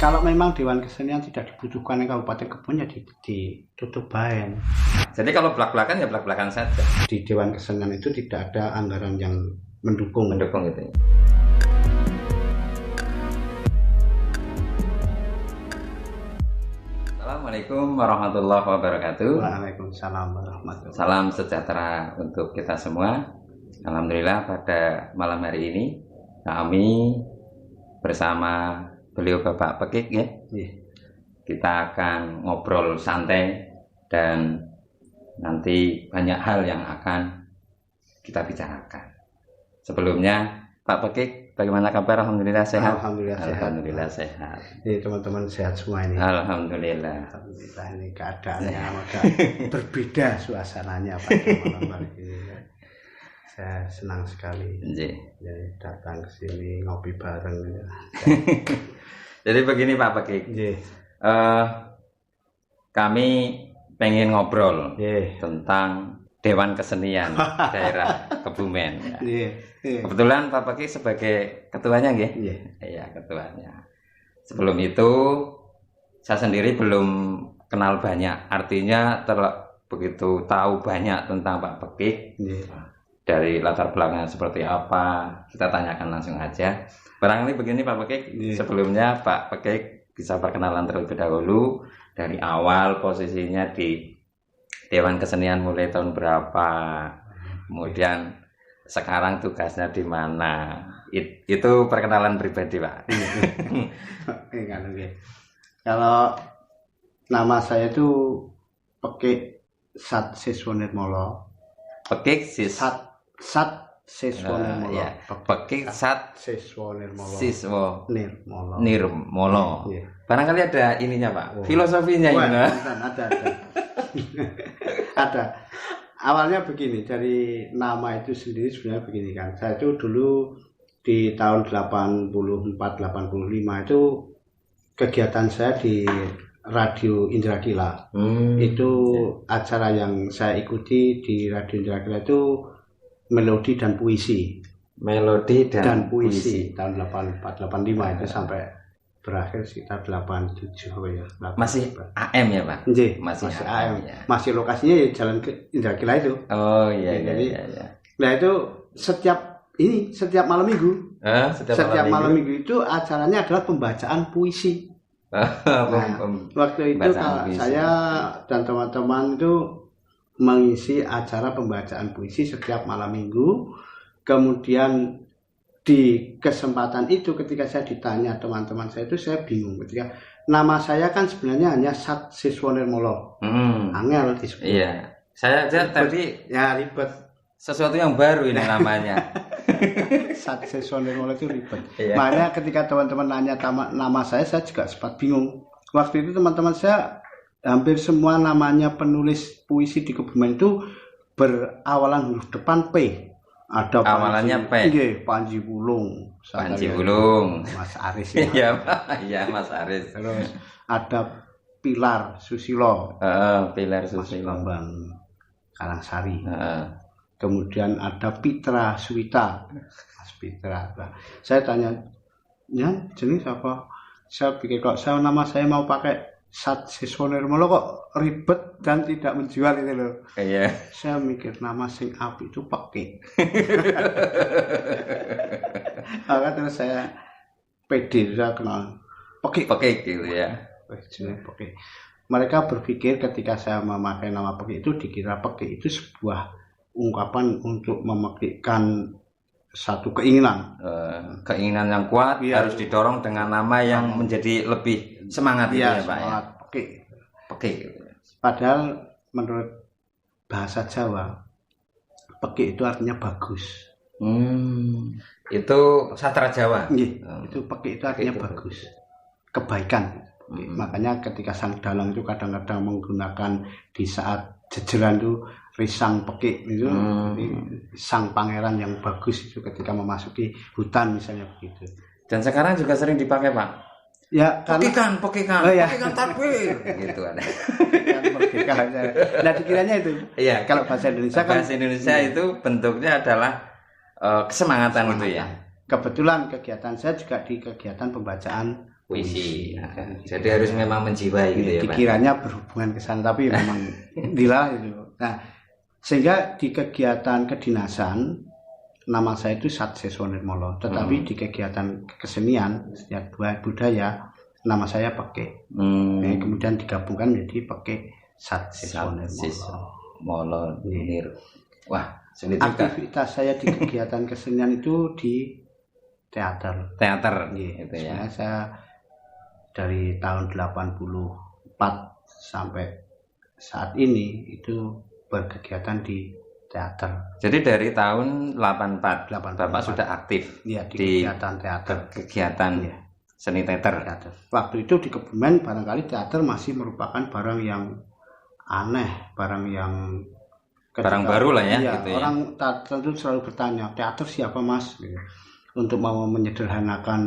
Kalau memang Dewan Kesenian tidak dibutuhkan di Kabupaten Kebun ya ditutup bae. Jadi kalau belak-belakan ya belak-belakan saja. Di Dewan Kesenian itu tidak ada anggaran yang mendukung gitu. Assalamualaikum warahmatullahi wabarakatuh. Waalaikumsalam warahmatullahi wabarakatuh. Salam sejahtera untuk kita semua. Alhamdulillah pada malam hari ini kami bersama beliau Bapak Pekik ya. Kita akan ngobrol santai dan nanti banyak hal yang akan kita bicarakan. Sebelumnya Pak Pekik, bagaimana kabar? Alhamdulillah sehat. Alhamdulillah sehat. Ini teman-teman sehat semua ini. Alhamdulillah. Alhamdulillah ini keadaannya agak berbeda suasananya pada malam hari ini. Saya senang sekali ya, datang ke sini ngopi bareng. Jadi begini Pak Pekik, kami pengen ngobrol tentang Dewan Kesenian daerah Kebumen. Kebetulan Pak Pekik sebagai ketuanya, iya ketuanya. Sebelum itu saya sendiri belum kenal banyak, artinya begitu tahu banyak tentang Pak Pekik. Dari latar belakangnya seperti apa, kita tanyakan langsung aja. Barangkali begini Pak Pekik, sebelumnya Pak Pekik bisa perkenalan terlebih dahulu dari awal posisinya di Dewan Kesenian mulai tahun berapa, kemudian sekarang tugasnya di mana. Itu perkenalan pribadi Pak. Kalau nama saya itu Pekik Sat Siswo Nirmolo. Pekik Sat Siswo Nirmolo. Ya. Pekik Sat Siswo Nirmolo. Barangkali ada ininya Pak, filosofinya ini. Ada. Ada. Awalnya begini, dari nama itu sendiri sebenarnya begini kan. Saya itu dulu di tahun 84-85 itu kegiatan saya di Radio Indrakila. Itu acara yang saya ikuti di Radio Indrakila itu melodi dan puisi. Melodi dan puisi tahun 84-85 itu sampai berakhir sekitar 87 ya. Masih AM ya Pak? Masih AM. Ya. Masih lokasinya ya jalan ke Indrakila itu. Oh iya. Nah itu setiap malam minggu. Setiap malam minggu itu acaranya adalah pembacaan puisi. Waktu itu saya dan teman-teman itu mengisi acara pembacaan puisi setiap malam minggu. Kemudian di kesempatan itu ketika saya ditanya teman-teman saya itu saya bingung ketika nama saya kan sebenarnya hanya Sat Siswo Nirmolo. Angel disebut. Iya. Saya aja tadi ya ribet. Sesuatu yang baru ini namanya. Sat Siswo Nirmolo itu ribet. Makanya ketika teman-teman nanya nama saya juga sempat bingung. Waktu itu teman-teman saya hampir semua namanya penulis puisi di Kebumen itu berawalan huruf depan P. Ada awalannya P. Panji Bulung. Mas Aris ya. Iya Mas Aris. Terus ada Pilar Susilo. Pilar Mas Susilo. Bambang Karangsari. Kemudian ada Pitra Suwita, Mas Pitra. Nah, saya tanya, ya jenis apa? Saya pikir kok nama saya mau pakai Sat Siswo Nirmolo kok ribet dan tidak menjual itu loh. Iya. Saya mikir nama sing apik itu Pekik. Maka terus saya pede, saya kenal Pekik gitu ya. Jenis Pekik. Mereka berpikir ketika saya memakai nama Pekik itu dikira Pekik itu sebuah ungkapan untuk memekikkan satu keinginan. Keinginan yang kuat harus didorong dengan nama yang menjadi lebih semangat ya Pak ya. Pekik. Padahal menurut bahasa Jawa Pekik itu artinya bagus. Itu sastra Jawa. Itu Pekik itu artinya bagus. Kebaikan. Makanya ketika sang dalang itu kadang-kadang menggunakan di saat jejeran itu Risang Pekik itu sang pangeran yang bagus itu ketika memasuki hutan misalnya begitu. Dan sekarang juga sering dipakai Pak. Ya, Pekikan takbir gitu ada. Nah dikiranya itu. Iya, kalau bahasa Indonesia kan bahasa Indonesia itu bentuknya adalah kesemangatan itu ya. Kebetulan kegiatan saya juga di kegiatan pembacaan puisi. Jadi harus memang menjiwai gitu ya Pak. Dikiranya berhubungan ke sana tapi memang dilah itu. Nah, sehingga di kegiatan kedinasan nama saya itu Satseso Nirmolo, tetapi di kegiatan kesenian budaya nama saya Peke. Kemudian digabungkan menjadi Peke Satseso Nirmolo. Wah, aktivitas saya di kegiatan kesenian itu di teater. Gitu ya. Saya dari tahun 84 sampai saat ini itu berkegiatan di teater. Jadi dari tahun 84 Bapak sudah aktif ya, di kegiatan teater. Kegiatan ya. Seni teater. Waktu itu di Kebumen barangkali teater masih merupakan barang yang aneh, barang baru lah ya. Iya, gitu orang ya. tentu selalu bertanya, teater siapa Mas? Gitu. Untuk mau menyederhanakan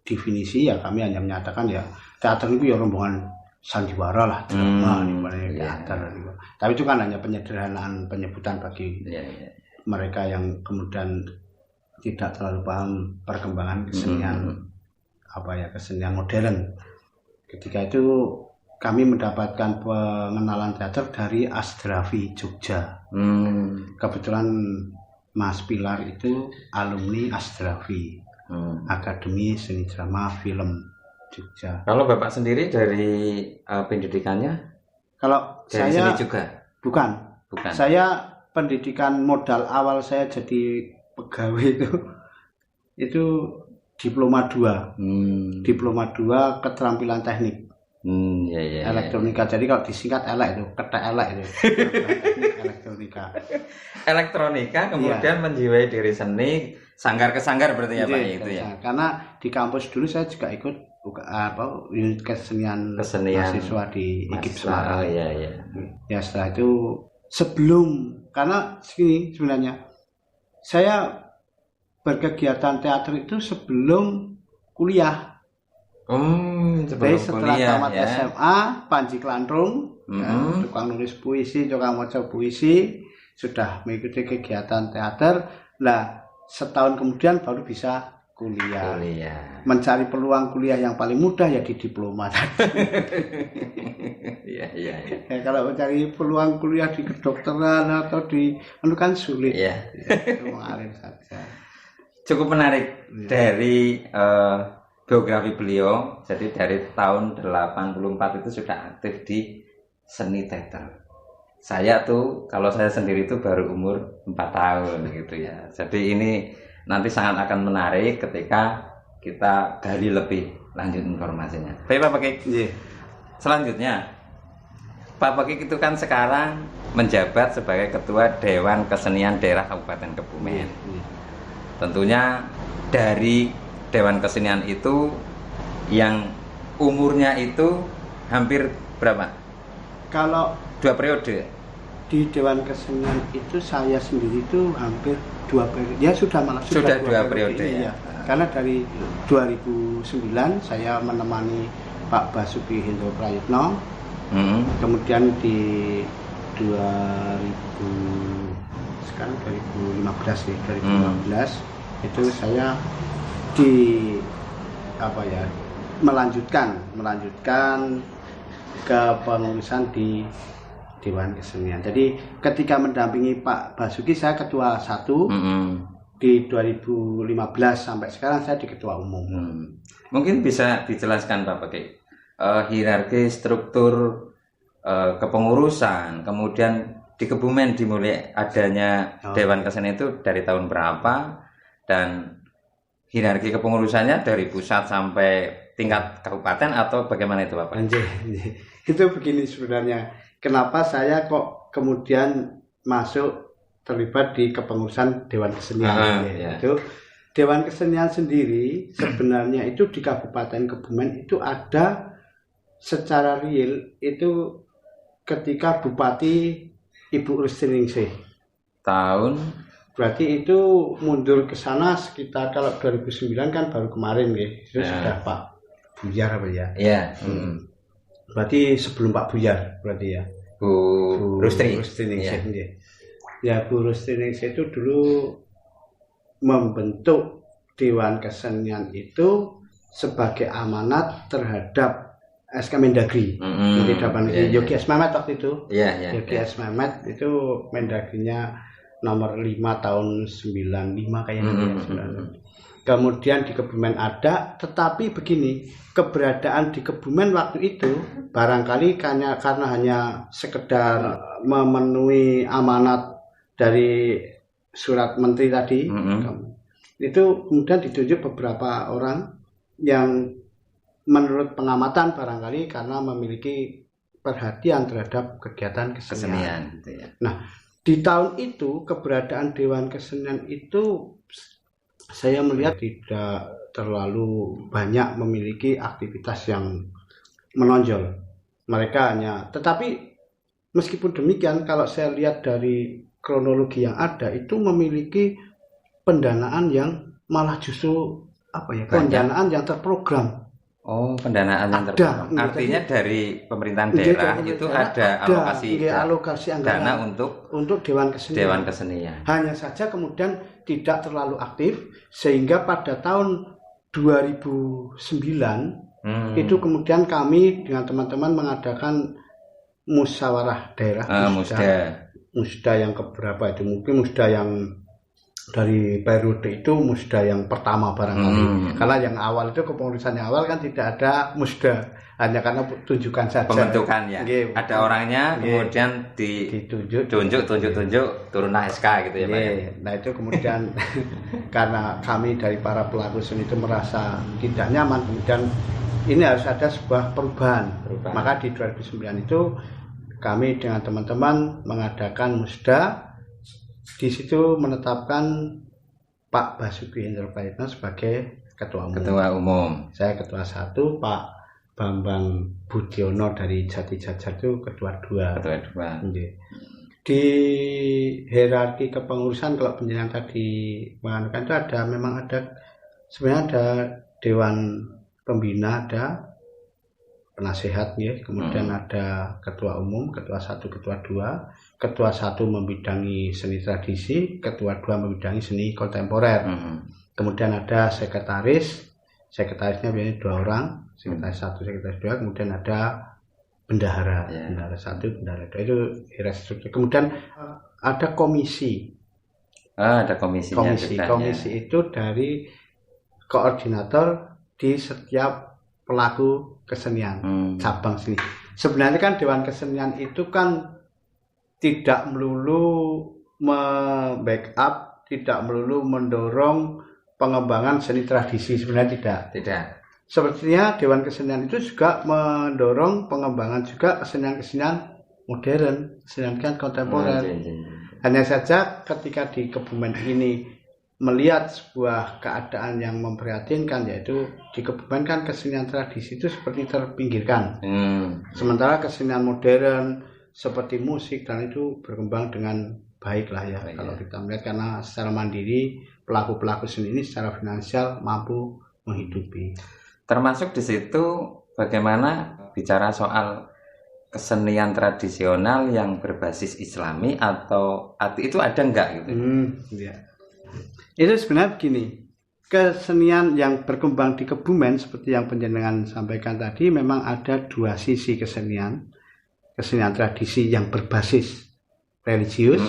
definisi ya kami hanya menyatakan ya teater itu ya rombongan sandiwara lah, drama teater. Gitu. Tapi itu kan hanya penyederhanaan penyebutan bagi mereka yang kemudian tidak terlalu paham perkembangan kesenian kesenian modern. Ketika itu kami mendapatkan pengenalan teater dari Asdrafi Jogja. Kebetulan Mas Pilar itu alumni Asdrafi, Akademi Seni Drama Film Jogja. Kalau Bapak sendiri dari pendidikannya? Kalau dari saya seni juga? Bukan. Saya pendidikan modal awal saya jadi pegawai itu diploma 2. Diploma 2 keterampilan teknik. Elektronika. Jadi kalau disingkat elek itu, ketek elek itu. Elektronika kemudian menjiwai diri seni, sanggar ke sanggar berarti ya Pak itu ya. Karena di kampus dulu saya juga ikut unit kesenian mahasiswa di IKIP Semarang. Ya setelah itu karena sini sebenarnya saya berkegiatan teater itu sebelum kuliah. Jadi setelah tamat SMA, Panji Klandrung, tukang nulis puisi, tukang maca puisi, sudah mengikuti kegiatan teater. Nah, setahun kemudian baru bisa kuliah. Mencari peluang kuliah yang paling mudah ya di diploma. Kalau mencari peluang kuliah di kedokteran atau di kan sulit. Mengalir saja. Cukup menarik dari biografi beliau. Jadi dari tahun 84 itu sudah aktif di seni teater. Saya tuh kalau saya sendiri itu baru umur 4 tahun gitu ya. Jadi ini nanti sangat akan menarik ketika kita gali lebih lanjut informasinya. Baik Pak Pakik. Selanjutnya Pak Pakik itu kan sekarang menjabat sebagai Ketua Dewan Kesenian Daerah Kabupaten Kebumen. Tentunya dari Dewan Kesenian itu yang umurnya itu hampir berapa? Kalau 2 periode. Di Dewan Kesenian itu saya sendiri itu hampir 2 periode. Ya sudah 2 periode ya. Karena dari 2009 saya menemani Pak Basuki Hendro Prayitno. Kemudian di 2015 itu saya melanjutkan kepengurusan di Dewan Kesenian. Jadi ketika mendampingi Pak Basuki saya ketua 1 di 2015 sampai sekarang saya di ketua umum. Mungkin bisa dijelaskan Pak Pakik hierarki struktur kepengurusan, kemudian di Kebumen dimulai adanya Dewan Kesenian itu dari tahun berapa, dan hierarki kepengurusannya dari pusat sampai tingkat kabupaten atau bagaimana itu Bapak? Itu begini sebenarnya, kenapa saya kok kemudian masuk terlibat di kepengurusan Dewan Kesenian. Itu Dewan Kesenian sendiri sebenarnya itu di Kabupaten Kebumen itu ada secara real itu ketika Bupati Ibu Rustiningsih tahun, berarti itu mundur ke sana sekitar, kalau 2009 kan baru kemarin itu sudah Pak Buyar apa ya? Berarti sebelum Pak Buyar berarti ya. Bu Rustiningsih. Ya Bu Rustiningsih itu dulu membentuk Dewan Kesenian itu sebagai amanat terhadap SK Mendagri. Jadi dapat Yogi S. Mehmet waktu itu. Yogi S. Mehmet itu Mendagrinya nomor 5 tahun 95 kayaknya. Kemudian di Kebumen ada, tetapi begini, keberadaan di Kebumen waktu itu barangkali karena hanya sekedar memenuhi amanat dari surat menteri tadi, itu kemudian ditunjuk beberapa orang yang menurut pengamatan barangkali karena memiliki perhatian terhadap kegiatan kesenian. Gitu ya. Nah, di tahun itu keberadaan Dewan Kesenian itu saya melihat tidak terlalu banyak memiliki aktivitas yang menonjol. Mereka hanya, tetapi meskipun demikian kalau saya lihat dari kronologi yang ada itu memiliki pendanaan yang malah justru pendanaan yang terprogram. Oh, pendanaan yang terprogram. Artinya dari pemerintahan daerah itu ada alokasi anggaran dana untuk Dewan Kesenian. Hanya saja kemudian tidak terlalu aktif sehingga pada tahun 2009 itu kemudian kami dengan teman-teman mengadakan musyawarah daerah, musda yang keberapa itu, mungkin musda yang dari periode itu musda yang pertama barangkali. Karena yang awal itu kepengurusan yang awal kan tidak ada musda, hanya karena tunjukkan saja. Pembentukan ya. Ada orangnya, kemudian tunjuk turunlah SK gitu ya Pak. Nah itu kemudian karena kami dari para pelaku seni itu merasa tidak nyaman, kemudian ini harus ada sebuah perubahan. Maka di 2009 itu kami dengan teman-teman mengadakan musda. Di situ menetapkan Pak Basuki Hendro Prayitno sebagai ketua umum. Saya ketua 1, Pak Bambang Budiono dari Jati Jajar itu ketua 2. Di hierarki kepengurusan kalau penjelasan tadi mengatakan itu sebenarnya ada Dewan Pembina, ada penasehat ya, kemudian ada ketua umum, ketua 1, ketua 2. Ketua 1 membidangi seni tradisi, ketua 2 membidangi seni kontemporer. Kemudian ada sekretarisnya biasanya 2 orang, sekretaris 1, sekretaris 2, kemudian ada bendahara, bendahara 1, bendahara 2, itu hierarki struktur. Kemudian ada komisi. Ada komisinya. Komisi itu dari koordinator di setiap pelaku kesenian, cabang seni. Sebenarnya kan Dewan Kesenian itu kan tidak melulu membackup, tidak melulu mendorong pengembangan seni tradisi, sebenarnya tidak. Sepertinya Dewan Kesenian itu juga mendorong pengembangan juga kesenian-kesenian modern, kesenian kontemporer. Hanya saja ketika di Kebumen ini melihat sebuah keadaan yang memprihatinkan, yaitu di Kebumen kan kesenian tradisi itu seperti terpinggirkan. Sementara kesenian modern seperti musik dan itu berkembang dengan baik lah ya. Kalau kita melihat karena secara mandiri pelaku-pelaku seni ini secara finansial mampu menghidupi. Termasuk di situ bagaimana bicara soal kesenian tradisional yang berbasis Islami atau itu ada enggak gitu? Itu sebenarnya begini, kesenian yang berkembang di Kebumen seperti yang panjenengan sampaikan tadi memang ada 2 sisi kesenian tradisi yang berbasis religius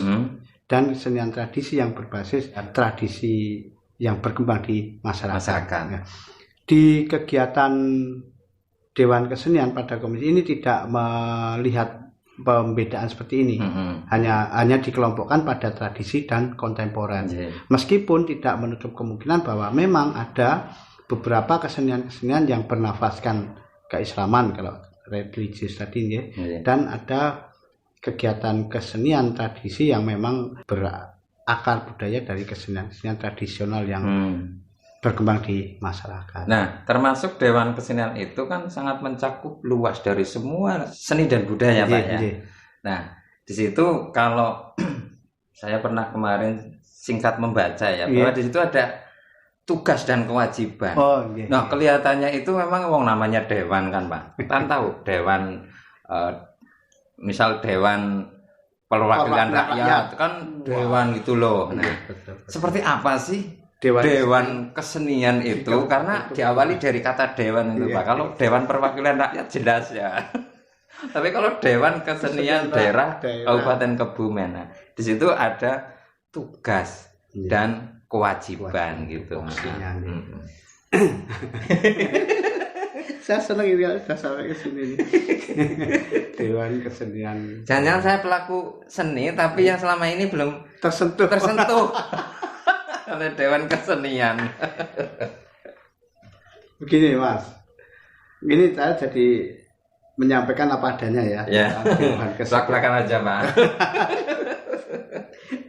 dan kesenian tradisi yang berbasis tradisi yang berkembang di masyarakat. Ya. Di kegiatan Dewan Kesenian pada komisi ini tidak melihat pembedaan seperti ini, hanya dikelompokkan pada tradisi dan kontemporer. Meskipun tidak menutup kemungkinan bahwa memang ada beberapa kesenian-kesenian yang bernafaskan keislaman kalau religius tadi ya, dan ada kegiatan kesenian tradisi yang memang berakar budaya dari kesenian-kesenian tradisional yang berkembang di masyarakat. Nah, termasuk Dewan Kesenian itu kan sangat mencakup luas dari semua seni dan budaya, Pak ya. Nah, di situ kalau saya pernah kemarin singkat membaca ya, bahwa di situ ada tugas dan kewajiban. Nah, kelihatannya itu memang namanya dewan kan, Pak. Kita tahu dewan misal dewan perwakilan rakyat kan dewan gitu loh. Nah, seperti apa sih Dewan kesenian itu karena diawali dari kata dewan itu Pak. Kalau Dewan Perwakilan Rakyat jelas ya. Tapi kalau Dewan Kesenian Daerah Kabupaten Kebumen, nah, di situ ada tugas dan kewajiban gitu. Saya senang ini sudah sampai ke sini. Dewan Kesenian. Jangan-jangan saya pelaku seni tapi yang selama ini belum tersentuh oleh Dewan Kesenian. Begini Mas, ini saya jadi menyampaikan apa adanya ya. Dewan Kesenian. Belak-belakan aja Pak.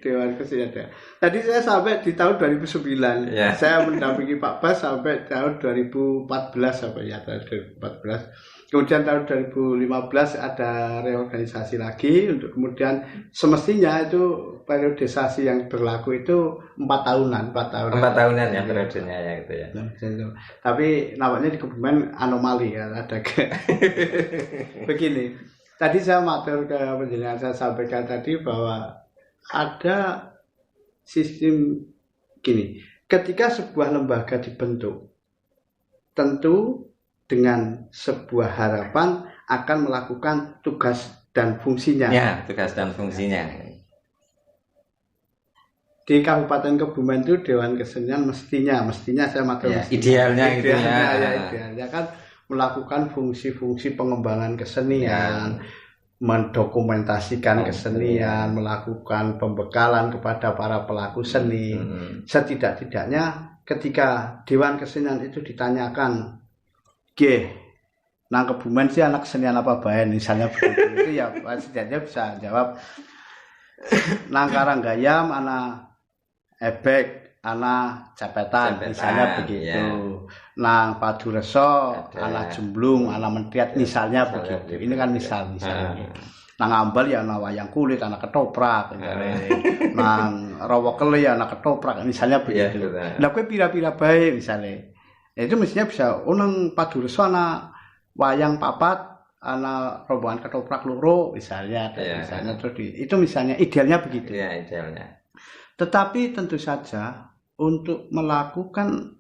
Dewan Kesenian. Tadi saya sampai di tahun 2009. Saya mendampingi Pak Bas sampai tahun 2014 sampai ya 2014. Kemudian tahun 2015 ada reorganisasi lagi untuk kemudian semestinya itu periodisasi yang berlaku itu 4 tahunan ya periodenya ya gitu ya. Tapi nampaknya di Kebumen anomali ya ada begini. Tadi saya matur ke penjelasan saya sampaikan tadi bahwa ada sistem gini. Ketika sebuah lembaga dibentuk, tentu dengan sebuah harapan akan melakukan tugas dan fungsinya. Ya, tugas dan fungsinya. Di Kabupaten Kebumen itu Dewan Kesenian mestinya saya matur idealnya gitu ya. Idealnya kan melakukan fungsi-fungsi pengembangan kesenian, mendokumentasikan kesenian, melakukan pembekalan kepada para pelaku seni. Setidak-tidaknya ketika Dewan Kesenian itu ditanyakan, nang Kebumen sih anak kesenian apa bae misalnya begitu itu ya setidaknya bisa jawab nang Karanggayam anak ebek anak cepetan misalnya begitu nang Padureso anak jemblung anak mentriat misalnya begitu ini kan misalnya nang Ambal ya anak wayang kulit anak ketoprak nang Rawakele ya anak ketoprak misalnya begitu lah kowe pira-pira bae misalnya itu mestinya bisa nang Padureso ana wayang papat ana rombongan ketoprak loro misalnya terus itu misalnya idealnya begitu ya idealnya. Tetapi tentu saja untuk melakukan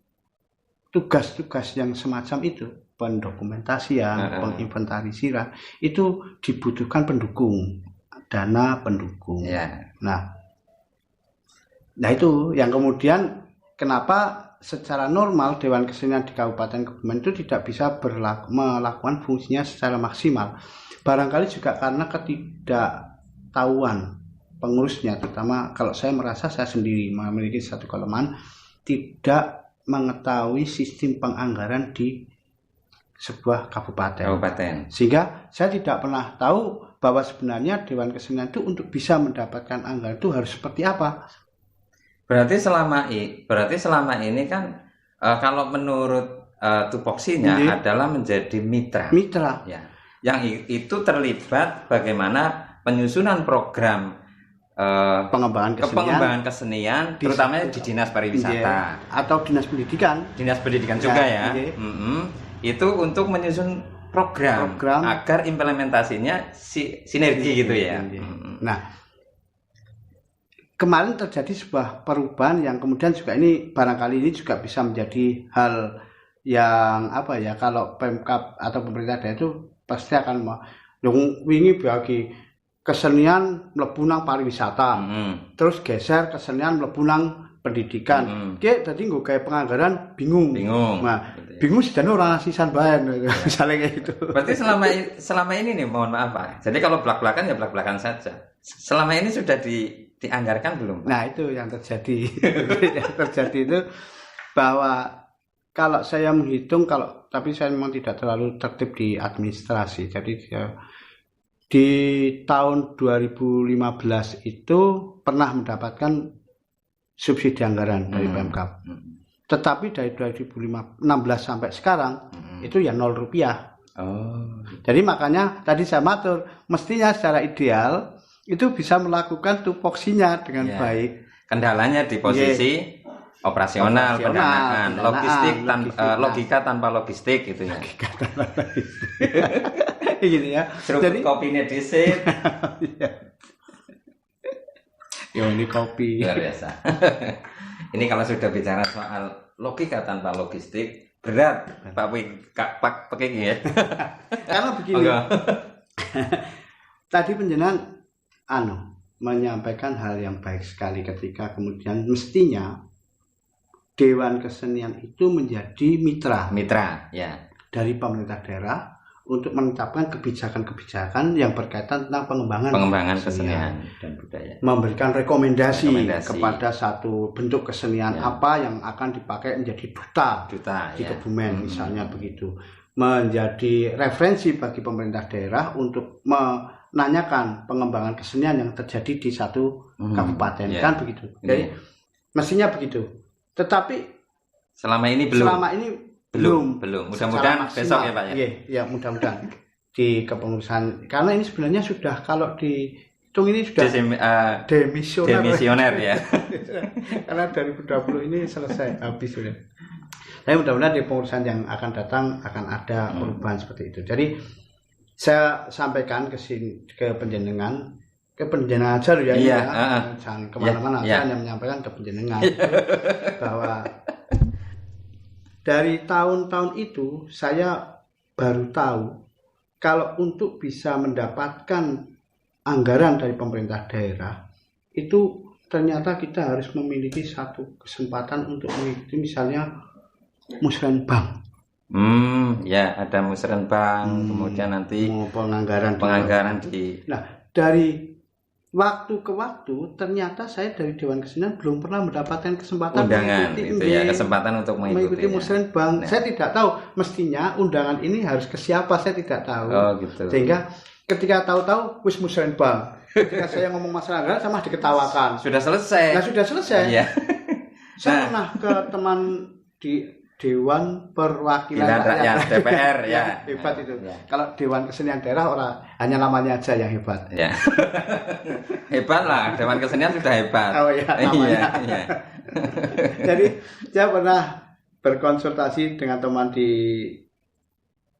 tugas-tugas yang semacam itu pendokumentasian, penginventarisiran itu dibutuhkan pendukung, dana pendukung. Nah itu yang kemudian kenapa secara normal Dewan Kesenian di Kabupaten Kebumen itu tidak bisa melakukan fungsinya secara maksimal. Barangkali juga karena ketidaktahuan pengurusnya, terutama kalau saya merasa saya sendiri memiliki satu kelemahan tidak mengetahui sistem penganggaran di sebuah kabupaten. Sehingga saya tidak pernah tahu bahwa sebenarnya Dewan Kesenian itu untuk bisa mendapatkan anggaran itu harus seperti apa. Berarti selama ini kan kalau menurut tupoksinya adalah menjadi mitra. Ya. Yang itu terlibat bagaimana penyusunan program pengembangan kesenian terutama di Dinas Pariwisata atau Dinas Pendidikan. Dinas Pendidikan juga ya. Itu untuk menyusun program agar implementasinya sinergi gitu ya. Nah, kemarin terjadi sebuah perubahan yang kemudian juga ini barangkali ini juga bisa menjadi hal yang kalau Pemkab atau pemerintah daerah itu pasti akan wingi bagi kesenian mlebu nang pariwisata. Terus geser kesenian mlebu nang pendidikan. Dadi nggo gawe penganggaran bingung. Nah, bingung sedane ora sisan bae misalnya kayak gitu. Berarti selama ini nih mohon maaf Pak. Jadi kalau blak-blakan ya blak-blakan saja. Selama ini sudah dianggarkan belum Pak? Nah itu yang terjadi. Yang terjadi itu bahwa kalau saya menghitung tapi saya memang tidak terlalu tertib di administrasi. Jadi di tahun 2015 itu pernah mendapatkan subsidi anggaran dari Pemkab. Tetapi dari 2016 sampai sekarang itu ya 0 rupiah. Jadi makanya tadi saya matur mestinya secara ideal itu bisa melakukan tupoksinya dengan baik. Kendalanya di posisi operasional, pendanaan, logika tanpa logistik gitu ya. Gitu ya. Jadi kopinya disit. Ya ini kopi. Luar biasa. Ini kalau sudah bicara soal logika tanpa logistik berat, Pak Pekeng ya. Karena begini. Tadi penjenengan menyampaikan hal yang baik sekali ketika kemudian mestinya Dewan Kesenian itu menjadi mitra ya dari pemerintah daerah untuk menetapkan kebijakan-kebijakan yang berkaitan tentang pengembangan kesenian dan budaya. Memberikan rekomendasi kepada satu bentuk kesenian apa yang akan dipakai menjadi duta di Kebumen misalnya begitu. Menjadi referensi bagi pemerintah daerah untuk menanyakan pengembangan kesenian yang terjadi di satu kabupaten kan begitu. Jadi mestinya begitu. Tetapi selama ini belum. Mudah-mudahan besok ya Pak ya. Ya mudah-mudahan di kepengurusan, karena ini sebenarnya sudah kalau dihitung ini sudah demisioner ya. Karena 2020 ini selesai habis sudah. Tapi mudah-mudahan di pengurusan yang akan datang akan ada perubahan seperti itu. Jadi saya sampaikan ke penjenengan aja loh ya, jangan kemana-mana, saya hanya menyampaikan ke penjenengan bahwa dari tahun-tahun itu saya baru tahu kalau untuk bisa mendapatkan anggaran dari pemerintah daerah itu ternyata kita harus memiliki satu kesempatan untuk mengikuti misalnya musrenbang. Ya ada musrenbang, kemudian nanti penganggaran di. Nah dari waktu ke waktu ternyata saya dari Dewan Kesenian belum pernah mendapatkan kesempatan undangan kesempatan untuk mengikuti musrenbang. Saya tidak tahu mestinya undangan ini harus ke siapa, saya tidak tahu. Gitu. Sehingga ketika tahu-tahu wis musrenbang, ketika saya ngomong masalah anggaran sama diketawakan. Sudah selesai. Nah sudah selesai. Iya. Saya pernah ke teman di Dewan Perwakilan Rakyat DPR ya. Hebat itu. Kalau Dewan Kesenian Daerah hanya namanya aja yang hebat. Ya. Hebat lah, Dewan Kesenian sudah hebat. Oh ya, namanya. Iya. Jadi saya pernah berkonsultasi dengan teman di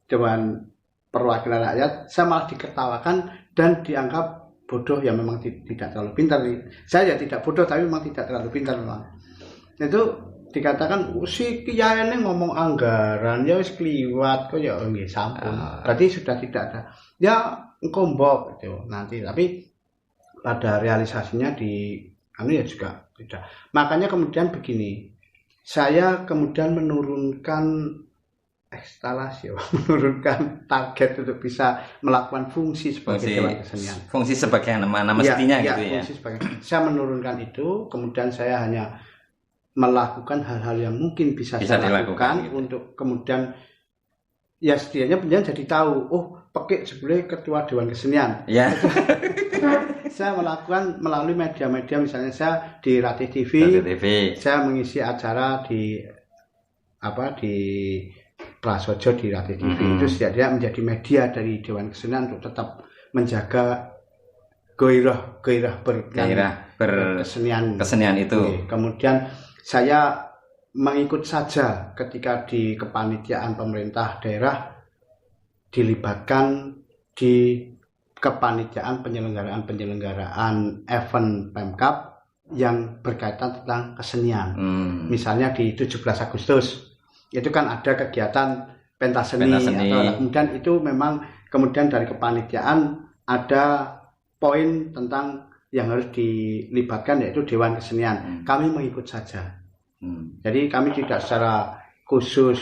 Dewan Perwakilan Rakyat, saya malah diketawakan dan dianggap bodoh yang memang tidak terlalu pintar. Saya ya tidak bodoh tapi memang tidak terlalu pintar memang. Itu dikatakan si kiai ini ngomong anggaran ya wis kliwat kok ya nggih sampun. Berarti sudah tidak ada. Ya engko mbok gitu nanti, tapi pada realisasinya ya juga tidak. Makanya kemudian begini. Saya kemudian menurunkan ekstalasi, menurunkan target untuk bisa melakukan fungsi sebagai Dewan Kesenian. Fungsi sebagai mana mestinya gitu ya. Saya menurunkan itu, kemudian saya hanya melakukan hal-hal yang mungkin bisa saya lakukan gitu. Untuk kemudian ya setidaknya penjenengan jadi tahu Pekik sebenarnya ketua Dewan Kesenian ya. Saya melakukan melalui media-media, misalnya saya di Ratih TV, saya mengisi acara di Prasojo di Ratih TV. Itu setidaknya menjadi media dari Dewan Kesenian untuk tetap menjaga gairah kesenian itu. Kemudian saya mengikut saja ketika di kepanitiaan pemerintah daerah dilibatkan di kepanitiaan penyelenggaraan event Pemkab yang berkaitan tentang kesenian. Misalnya di 17 Agustus itu kan ada kegiatan pentas seni. Kemudian itu memang kemudian dari kepanitiaan ada poin tentang yang harus dilibatkan yaitu Dewan Kesenian. Kami mengikut saja. Jadi kami tidak secara khusus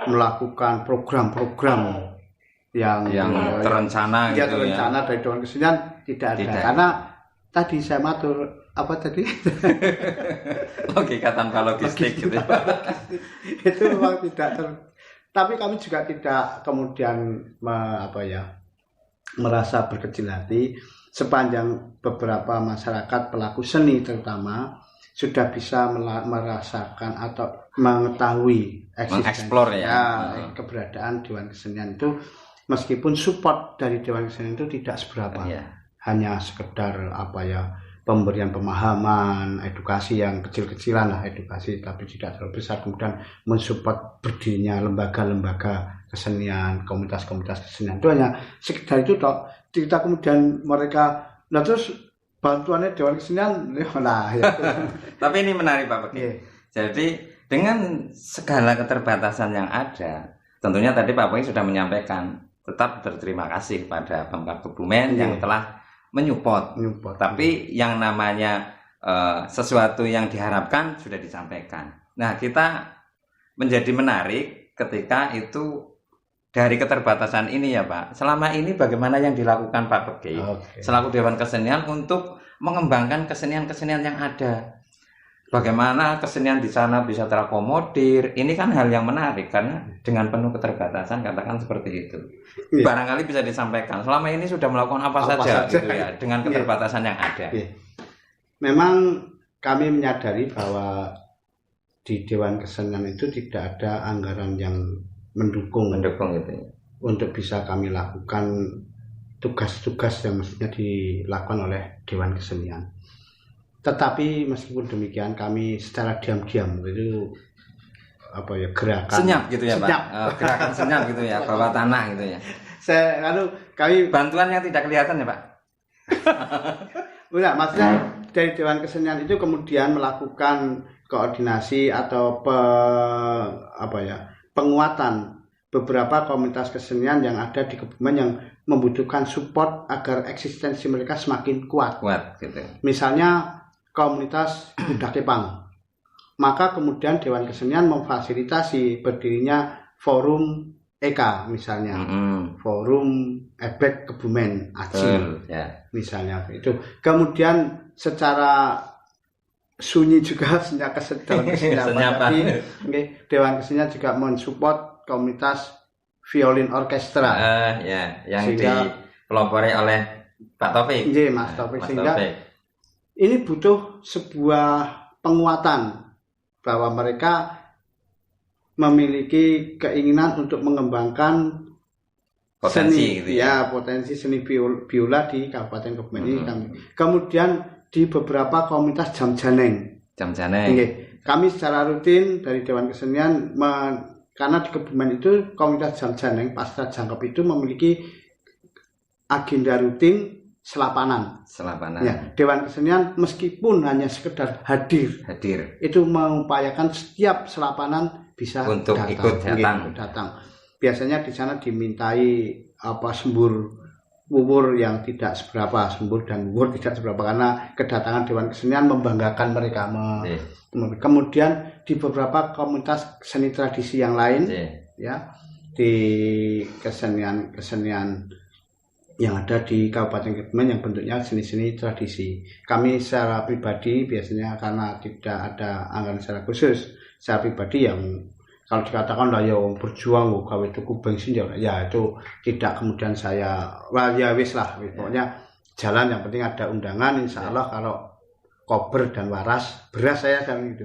melakukan program-program yang terencana dari Dewan Kesenian tidak ada. Karena tadi saya matur logika tanpa logistik gitu. Itu memang tidak tapi kami juga tidak kemudian merasa berkecil hati sepanjang beberapa masyarakat pelaku seni terutama sudah bisa merasakan atau mengetahui mengeksplor keberadaan Dewan Kesenian itu, meskipun support dari Dewan Kesenian itu tidak seberapa, hanya sekedar pemberian pemahaman, edukasi yang kecil-kecilan lah, edukasi tapi tidak terlalu besar, kemudian mensupport berdirinya lembaga-lembaga kesenian, komunitas-komunitas kesenian, itu hanya sekedar itu toh. Kita kemudian mereka terus bantuannya Dewan Kesenian nah ya. Tapi ini menarik Pak Pegi. Jadi dengan segala keterbatasan yang ada, tentunya tadi Pak Pegi sudah menyampaikan tetap berterima kasih pada Pemkab Kebumen yang telah menyupport. Tapi yang namanya sesuatu yang diharapkan sudah disampaikan. Nah, kita menjadi menarik ketika itu dari keterbatasan ini ya Pak. Selama ini bagaimana yang dilakukan Pak Pegi selaku Dewan Kesenian untuk mengembangkan kesenian-kesenian yang ada? Bagaimana kesenian di sana bisa terakomodir? Ini kan hal yang menarik karena dengan penuh keterbatasan katakan seperti itu. Barangkali bisa disampaikan. Selama ini sudah melakukan apa saja gitu ya dengan keterbatasan yang ada. Memang kami menyadari bahwa di Dewan Kesenian itu tidak ada anggaran yang mendukung gitu ya. Untuk bisa kami lakukan tugas-tugas yang mestinya dilakukan oleh Dewan Kesenian. Tetapi meskipun demikian kami secara diam-diam itu gerakan senyap gitu ya Pak. Gerakan senyap gitu ya, bawah tanah gitu ya. Kami bantuan yang tidak kelihatan ya Pak. Enggak, maksudnya dari Dewan Kesenian itu kemudian melakukan koordinasi atau penguatan beberapa komunitas kesenian yang ada di Kebumen yang membutuhkan support agar eksistensi mereka semakin kuat gitu. Misalnya komunitas budak Kepang. Maka kemudian Dewan Kesenian memfasilitasi berdirinya forum EKA misalnya. Forum Ebek Kebumen Aji. Misalnya itu. Kemudian secara sunyi juga sejak kesenyapan Dewan Kesenian juga mensupport komunitas violin orkestra yang dipelopori oleh Pak Taufik. Mas Taufik. Sehingga ini butuh sebuah penguatan bahwa mereka memiliki keinginan untuk mengembangkan potensi seni, potensi seni biola di Kabupaten Kebumen ini. Kemudian di beberapa komunitas jam janeng. Kami secara rutin dari Dewan Kesenian karena di Kebumen itu komunitas jam janeng pasca jangkep itu memiliki agenda rutin selapanan. Dewan Kesenian meskipun hanya sekedar hadir itu mengupayakan setiap selapanan bisa untuk ikut datang. Biasanya di sana dimintai sembur wuwur yang tidak seberapa, karena kedatangan Dewan Kesenian membanggakan mereka. Kemudian di beberapa komunitas seni tradisi yang lain di kesenian yang ada di Kabupaten Kebumen yang bentuknya seni-seni tradisi. Kami secara pribadi biasanya karena tidak ada anggaran secara khusus, secara pribadi yang kalau dikatakan lah ya berjuang gawe tuku bensin ya itu tidak kemudian saya pokoknya jalan, yang penting ada undangan, insya Allah kalau kober dan waras beras saya dan itu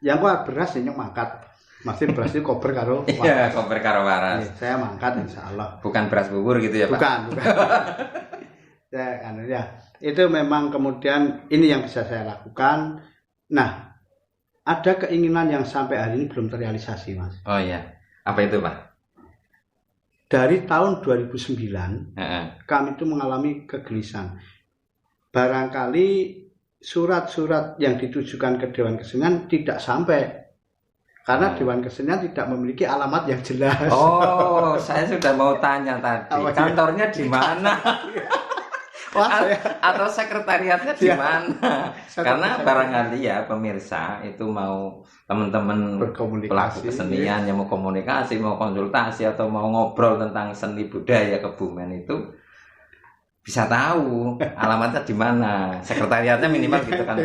yang beras ini mangkat masih beras itu kober karo waras. Kober karo waras saya mangkat insya Allah, bukan beras bubur gitu ya Pak. Bukan. Itu memang kemudian ini yang bisa saya lakukan. Nah, ada keinginan yang sampai hari ini belum terrealisasi, Mas. Apa itu Pak? Dari tahun 2009 kami itu mengalami kegelisahan. Barangkali surat-surat yang ditujukan ke Dewan Kesenian tidak sampai karena Dewan Kesenian tidak memiliki alamat yang jelas. Saya sudah mau tanya tadi. Kantornya di mana? Atau sekretariatnya di mana? Karena barangkali ya pemirsa itu mau teman-teman pelaku kesenian yang mau komunikasi, mau konsultasi atau mau ngobrol tentang seni budaya Kebumen itu bisa tahu alamatnya di mana. Sekretariatnya minimal gitu kan.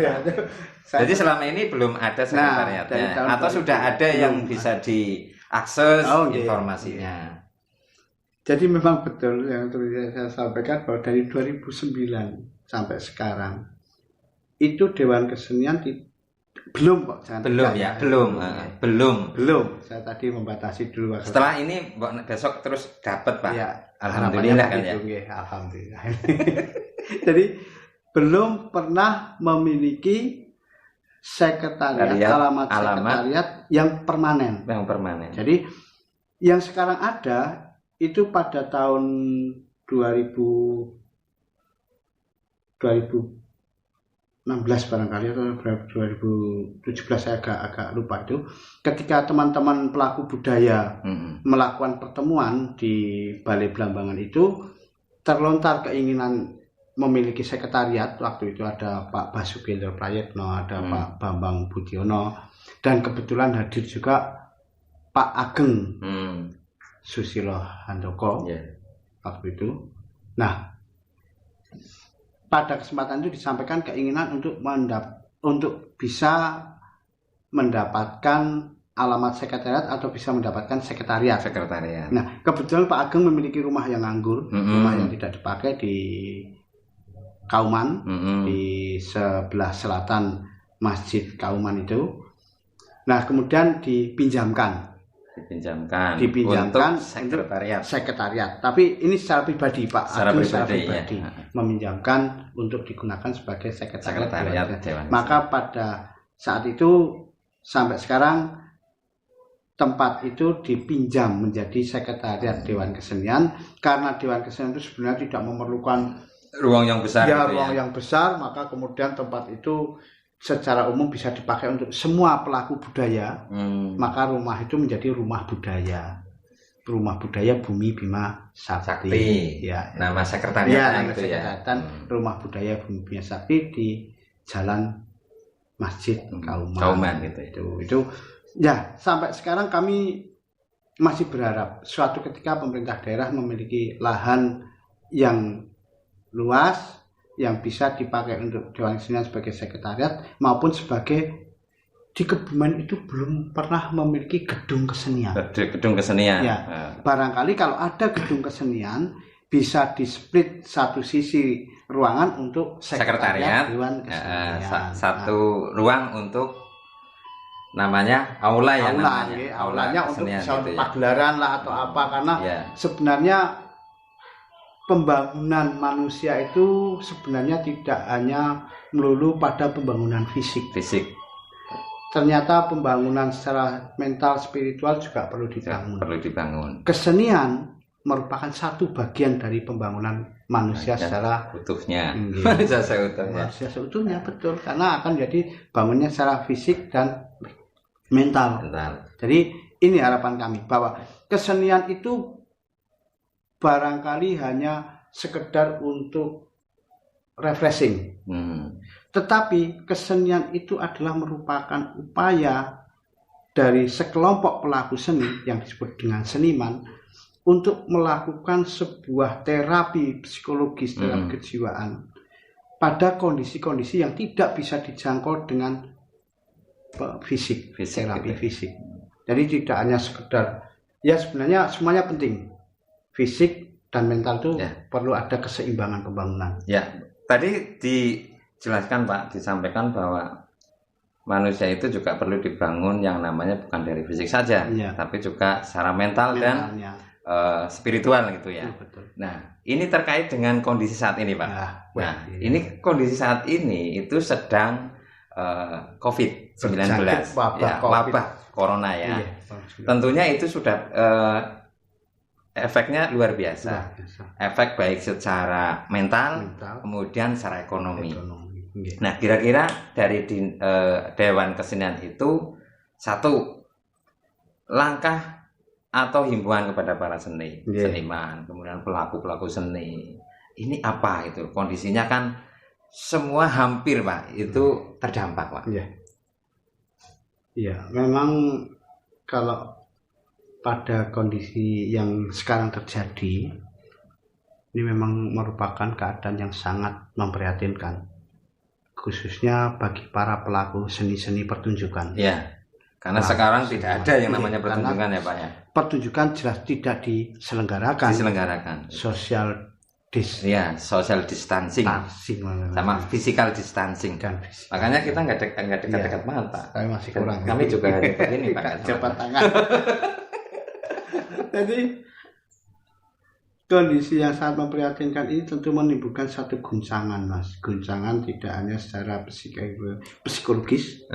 Jadi selama ini belum ada sekretariatnya atau sudah ada yang bisa diakses informasinya. Jadi memang betul yang saya sampaikan bahwa dari 2009 sampai sekarang itu Dewan Kesenian belum kok. Belum. Saya tadi membatasi dulu. Setelah ini besok terus dapat Pak. Alhamdulillah kan ya. Alhamdulillah. Jadi belum pernah memiliki alamat sekretariat yang permanen. Jadi yang sekarang ada itu pada tahun 2000 2016 barangkali atau 2017, saya agak lupa itu, ketika teman-teman pelaku budaya melakukan pertemuan di Balai Blambangan itu, terlontar keinginan memiliki sekretariat. Waktu itu ada Pak Basuki Prayetno, ada Pak Bambang Budiono, dan kebetulan hadir juga Pak Ageng Susilo Handoko waktu itu. Nah, pada kesempatan itu disampaikan keinginan untuk bisa mendapatkan alamat sekretariat atau bisa mendapatkan sekretariat. Nah, kebetulan Pak Ageng memiliki rumah yang nganggur, rumah yang tidak dipakai di Kauman, di sebelah selatan Masjid Kauman itu. Nah, kemudian dipinjamkan untuk sekretariat. Tapi ini secara pribadi, Pak Ageng secara pribadi meminjamkan untuk digunakan sebagai sekretariat Dewan. Maka pada saat itu sampai sekarang tempat itu dipinjam menjadi sekretariat Dewan Kesenian, karena Dewan Kesenian itu sebenarnya tidak memerlukan ruang yang besar. Yang besar, maka kemudian tempat itu secara umum bisa dipakai untuk semua pelaku budaya. Maka rumah itu menjadi rumah budaya Bumi Bima Sakti. Ya, nama sekretariatnya itu Rumah Budaya Bumi Bima Sakti di Jalan Masjid Kauman gitu. Itu ya, sampai sekarang kami masih berharap suatu ketika pemerintah daerah memiliki lahan yang luas yang bisa dipakai untuk Dewan Kesenian sebagai sekretariat maupun sebagai, di Kebumen itu belum pernah memiliki gedung kesenian. Ya, barangkali kalau ada gedung kesenian bisa di-split satu sisi ruangan untuk sekretariat Dewan Kesenian. Satu ruang untuk namanya aula ya, aulanya untuk pagelaran lah atau apa, karena sebenarnya pembangunan manusia itu sebenarnya tidak hanya melulu pada pembangunan fisik. Ternyata pembangunan secara mental, spiritual juga perlu dibangun. Kesenian merupakan satu bagian dari pembangunan manusia secara utuhnya. Manusia seutuhnya, betul, karena akan jadi bangunnya secara fisik dan mental. Jadi ini harapan kami, bahwa kesenian itu barangkali hanya sekedar untuk refreshing. Tetapi kesenian itu adalah merupakan upaya dari sekelompok pelaku seni yang disebut dengan seniman untuk melakukan sebuah terapi psikologis dalam kejiwaan pada kondisi-kondisi yang tidak bisa dijangkau dengan terapi fisik. Jadi tidak hanya sekedar, ya sebenarnya semuanya penting. Fisik dan mental itu perlu ada keseimbangan pembangunan. Ya, tadi dijelaskan Pak, disampaikan bahwa manusia itu juga perlu dibangun yang namanya bukan dari fisik saja, tapi juga secara mental dan spiritual gitu ya. Betul. Nah, ini terkait dengan kondisi saat ini Pak. Ini kondisi saat ini itu sedang COVID-19, wabah corona ya. Tentunya itu sudah efeknya luar biasa. Efek baik secara mental, kemudian secara ekonomi. Nah, kira-kira dari Dewan Kesenian itu satu langkah atau himbauan kepada para seniman, kemudian pelaku seni. Ini apa itu? Kondisinya kan semua hampir Pak itu terdampak Pak. Iya, memang kalau pada kondisi yang sekarang terjadi, ini memang merupakan keadaan yang sangat memprihatinkan, khususnya bagi para pelaku seni-seni pertunjukan. Karena sekarang tidak ada yang namanya pertunjukan ya Pak ya. Pertunjukan jelas tidak diselenggarakan. Social distancing sama physical distancing. Makanya kita nggak dekat-dekat banget Pak. Kami masih kurang. Kami juga hanya begini Pak. Cepat tangan. Jadi kondisi yang sangat memprihatinkan ini tentu menimbulkan satu guncangan, Mas. Guncangan tidak hanya secara psikologis,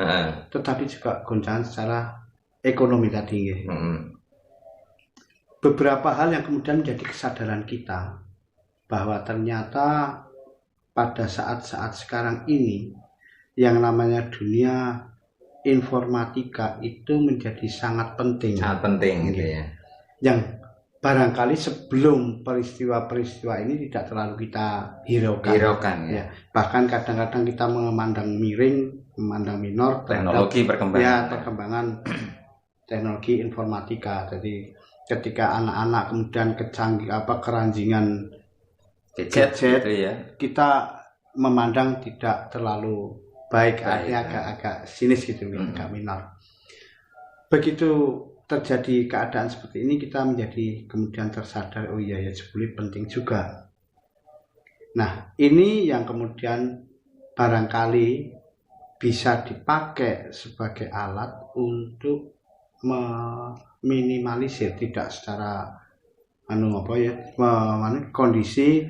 tetapi juga guncangan secara ekonomi tadi. Beberapa hal yang kemudian menjadi kesadaran kita bahwa ternyata pada saat-saat sekarang ini yang namanya dunia informatika itu menjadi sangat penting. Sangat penting gitu ya. Yang barangkali sebelum peristiwa-peristiwa ini tidak terlalu kita hiraukan ya. Bahkan kadang-kadang kita memandang miring, memandang minor teknologi perkembangan teknologi informatika. Jadi ketika anak-anak kemudian keranjingan gadget gitu ya, kita memandang tidak terlalu baik, artinya agak sinis gitu, agak minor. Begitu terjadi keadaan seperti ini, kita menjadi kemudian tersadar, oh iya ya, jebule penting juga. Nah, ini yang kemudian barangkali bisa dipakai sebagai alat untuk meminimalisir, tidak secara kondisi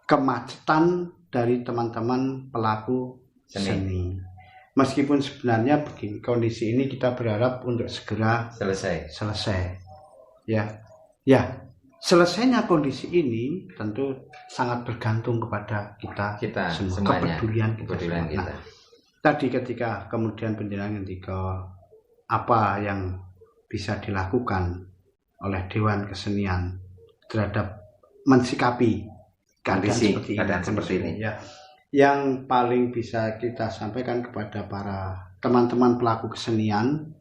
kemacetan dari teman-teman pelaku seni. Meskipun sebenarnya begini, kondisi ini kita berharap untuk segera selesai. Ya, selesainya kondisi ini tentu sangat bergantung kepada kita semua, kepedulian kita. Nah, tadi ketika kemudian penjelasan apa yang bisa dilakukan oleh Dewan Kesenian terhadap mensikapi keadaan seperti ini. Ya. Yang paling bisa kita sampaikan kepada para teman-teman pelaku kesenian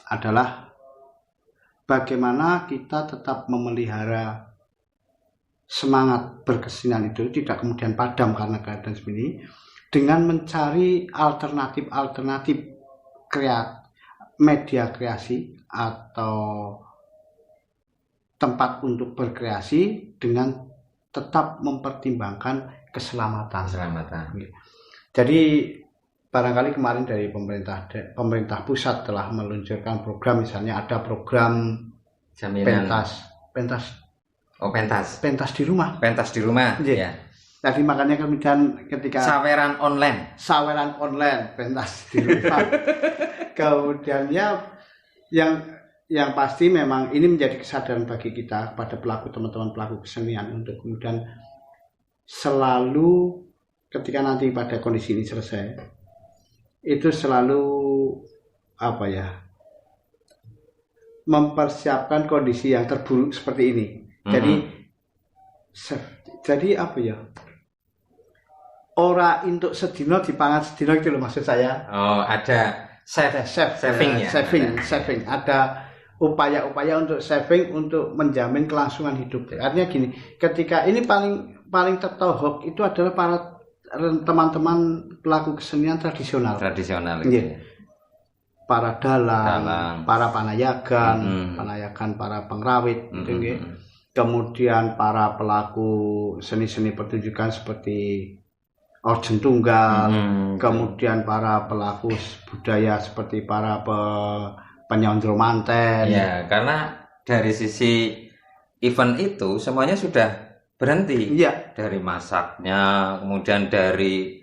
adalah bagaimana kita tetap memelihara semangat berkesenian itu tidak kemudian padam karena keadaan seperti ini, dengan mencari alternatif media kreasi atau tempat untuk berkreasi dengan tetap mempertimbangkan keselamatan. Jadi barangkali kemarin dari pemerintah pusat telah meluncurkan program, misalnya ada program pentas di rumah. Ya. Tadi makanya kemudian ketika saweran online pentas di rumah. Kemudian yang pasti memang ini menjadi kesadaran bagi kita, pada teman-teman pelaku kesenian, untuk kemudian selalu ketika nanti pada kondisi ini selesai, itu selalu mempersiapkan kondisi yang terburuk seperti ini. Jadi ora untuk sedino dipangan sedino, itu loh maksud saya. Oh, ada saving. Ada upaya-upaya untuk saving, untuk menjamin kelangsungan hidup. Artinya gini, ketika ini paling tertohok itu adalah para teman-teman pelaku kesenian tradisional gitu. Para dalang, para panayagan, para pengrawit gitu. Kemudian para pelaku seni-seni pertunjukan seperti orjen tunggal, kemudian para pelaku budaya seperti para penyondro manten. Ya, karena dari sisi event itu semuanya sudah berhenti. Ya. Dari masaknya, kemudian dari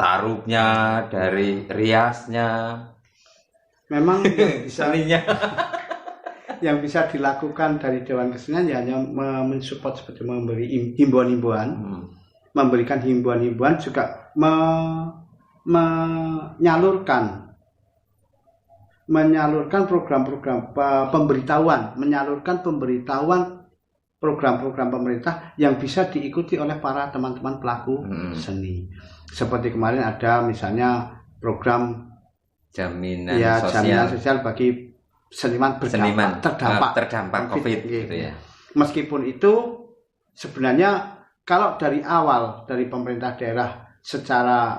taruhnya, dari riasnya. Memang yang bisa dilakukan dari Dewan Kesenian ya hanya mensupport, seperti memberi himbauan-himbauan, memberikan himbauan-himbauan, juga menyalurkan program-program pemberitahuan, program-program pemerintah yang bisa diikuti oleh para teman-teman pelaku seni. Seperti kemarin ada misalnya program jaminan sosial bagi seniman terdampak COVID gitu ya. Meskipun itu sebenarnya kalau dari awal dari pemerintah daerah secara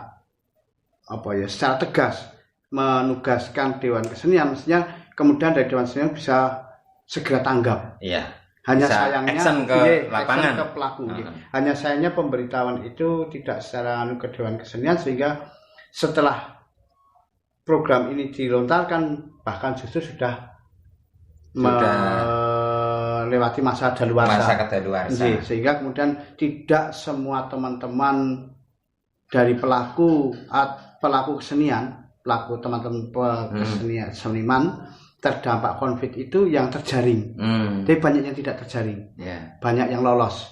tegas menugaskan Dewan Kesenian, mestinya kemudian dari Dewan Kesenian bisa segera tanggap. Iya. Hanya sayangnya action ke lapangan, ke pelaku. Hanya sayangnya pemberitahuan itu tidak secara ke Dewan Kesenian, sehingga setelah program ini dilontarkan bahkan justru sudah melewati masa kadaluarsa. Sehingga kemudian tidak semua teman-teman dari pelaku kesenian, teman-teman kesenian, seniman terdampak COVID itu yang terjaring. Tapi banyak yang tidak terjaring. Banyak yang lolos.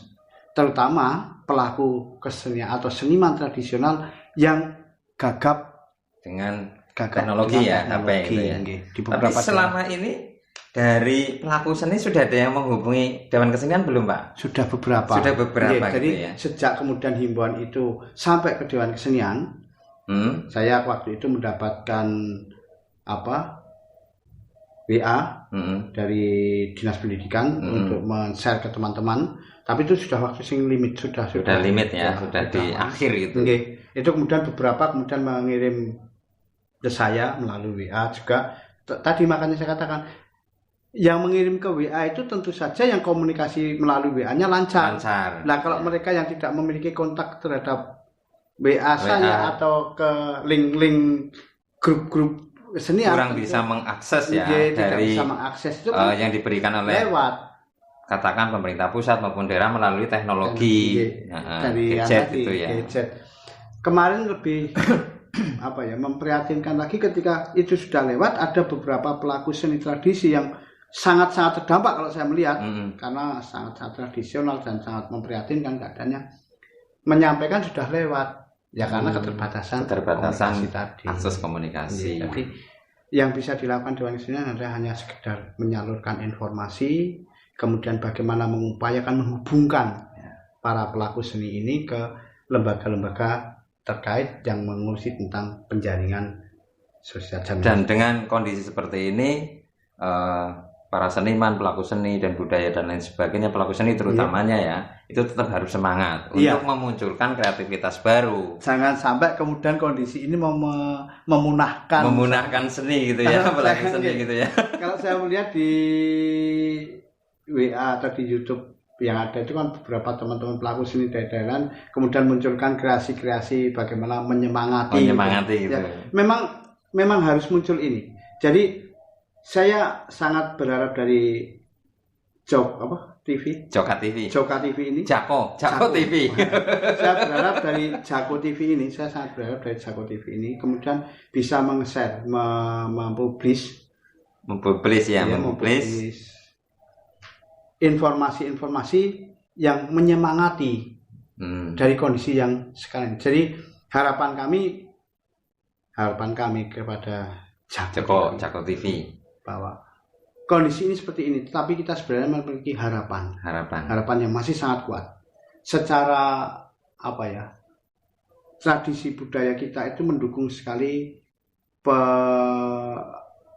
Terutama pelaku kesenian atau seniman tradisional yang gagap dengan teknologi ya, HP gitu ya. Tapi selama ini dari pelaku seni sudah ada yang menghubungi Dewan Kesenian belum, Pak? Sudah beberapa. Jadi ya. Sejak kemudian himbauan itu sampai ke Dewan Kesenian, saya waktu itu mendapatkan WA dari Dinas Pendidikan untuk men-share ke teman-teman. Tapi itu sudah waktu sing limit, sudah limit ya, sudah di akhir gitu. Itu kemudian beberapa mengirim ke saya melalui WA juga. Tadi makanya saya katakan yang mengirim ke WA itu tentu saja yang komunikasi melalui WA-nya lancar. Nah, kalau mereka yang tidak memiliki kontak terhadap WA saya atau ke link-link grup-grup kesenian kurang bisa mengakses ya dari bisa mengakses itu kan yang diberikan oleh katakan pemerintah pusat maupun daerah melalui teknologi dari gadget itu ya. Kemarin lebih memprihatinkan lagi ketika itu sudah lewat, ada beberapa pelaku seni tradisi yang sangat-sangat terdampak kalau saya melihat karena sangat-sangat tradisional dan sangat memprihatinkan keadaannya, menyampaikan sudah lewat ya karena keterbatasan komunikasi tadi. Akses komunikasi. Jadi yang bisa dilakukan Dewan Kesenian adalah hanya sekedar menyalurkan informasi, kemudian bagaimana mengupayakan menghubungkan para pelaku seni ini ke lembaga-lembaga terkait yang mengurusi tentang penjaringan sosial. Dan dengan kondisi seperti ini, para seniman, pelaku seni dan budaya dan lain sebagainya, pelaku seni terutamanya ya, itu tetap harus semangat untuk memunculkan kreativitas baru. Jangan sampai kemudian kondisi ini memunahkan seni gitu ya, pelaku seni gitu ya. Kalau saya melihat di WA atau di YouTube yang ada itu kan beberapa teman-teman pelaku seni daerah kemudian munculkan kreasi-kreasi bagaimana menyemangati gitu. Ya, memang harus muncul ini. Jadi saya sangat berharap dari Joka TV ini. Jako TV. Saya berharap dari Jako TV ini, kemudian bisa meng-share, mempublish informasi-informasi yang menyemangati dari kondisi yang sekarang. Jadi harapan kami kepada Jako TV bahwa kondisi ini seperti ini, tetapi kita sebenarnya memiliki harapan yang masih sangat kuat. Secara tradisi budaya kita itu mendukung sekali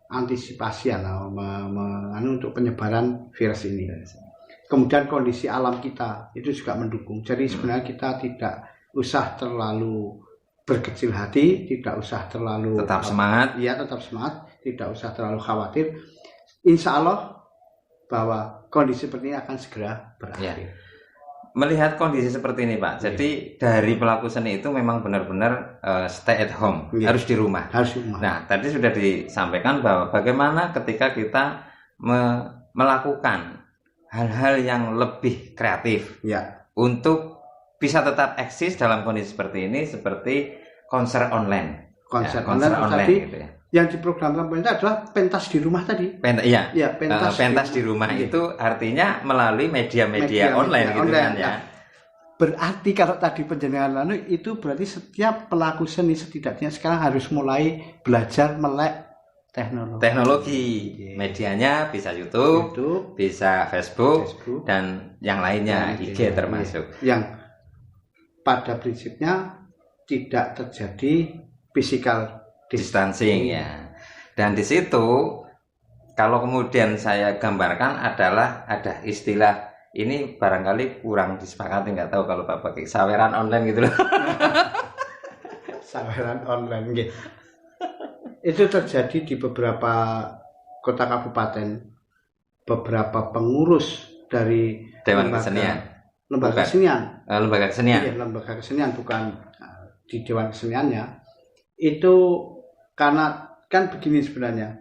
antisipasi untuk penyebaran virus ini. Kemudian kondisi alam kita itu juga mendukung. Jadi sebenarnya kita tidak usah terlalu berkecil hati, tidak usah terlalu tetap semangat, tidak usah terlalu khawatir. Insya Allah bahwa kondisi seperti ini akan segera berakhir. Melihat kondisi seperti ini, Pak, jadi dari pelaku seni itu memang benar-benar stay at home, harus di rumah. Nah, tadi sudah disampaikan bahwa bagaimana ketika kita melakukan hal-hal yang lebih kreatif untuk bisa tetap eksis dalam kondisi seperti ini, seperti konser online. Konser online gitu ya. Yang diprogramkan pemerintah adalah pentas di rumah tadi. Pentas di rumah itu artinya melalui media online gitu kan ya. Berarti kalau tadi penjenengan itu berarti setiap pelaku seni setidaknya sekarang harus mulai belajar melek teknologi. Medianya bisa YouTube, bisa Facebook dan yang lainnya, IG termasuk. Yang pada prinsipnya tidak terjadi physical distancing ya. Dan di situ kalau kemudian saya gambarkan adalah ada istilah ini barangkali kurang disepakati, nggak tahu kalau Pak pakai saweran online gitu loh. Saweran online gitu. Itu terjadi di beberapa kota kabupaten, beberapa pengurus dari Dewan Kesenian. Lembaga kesenian bukan di Dewan Keseniannya. Itu karena kan begini sebenarnya,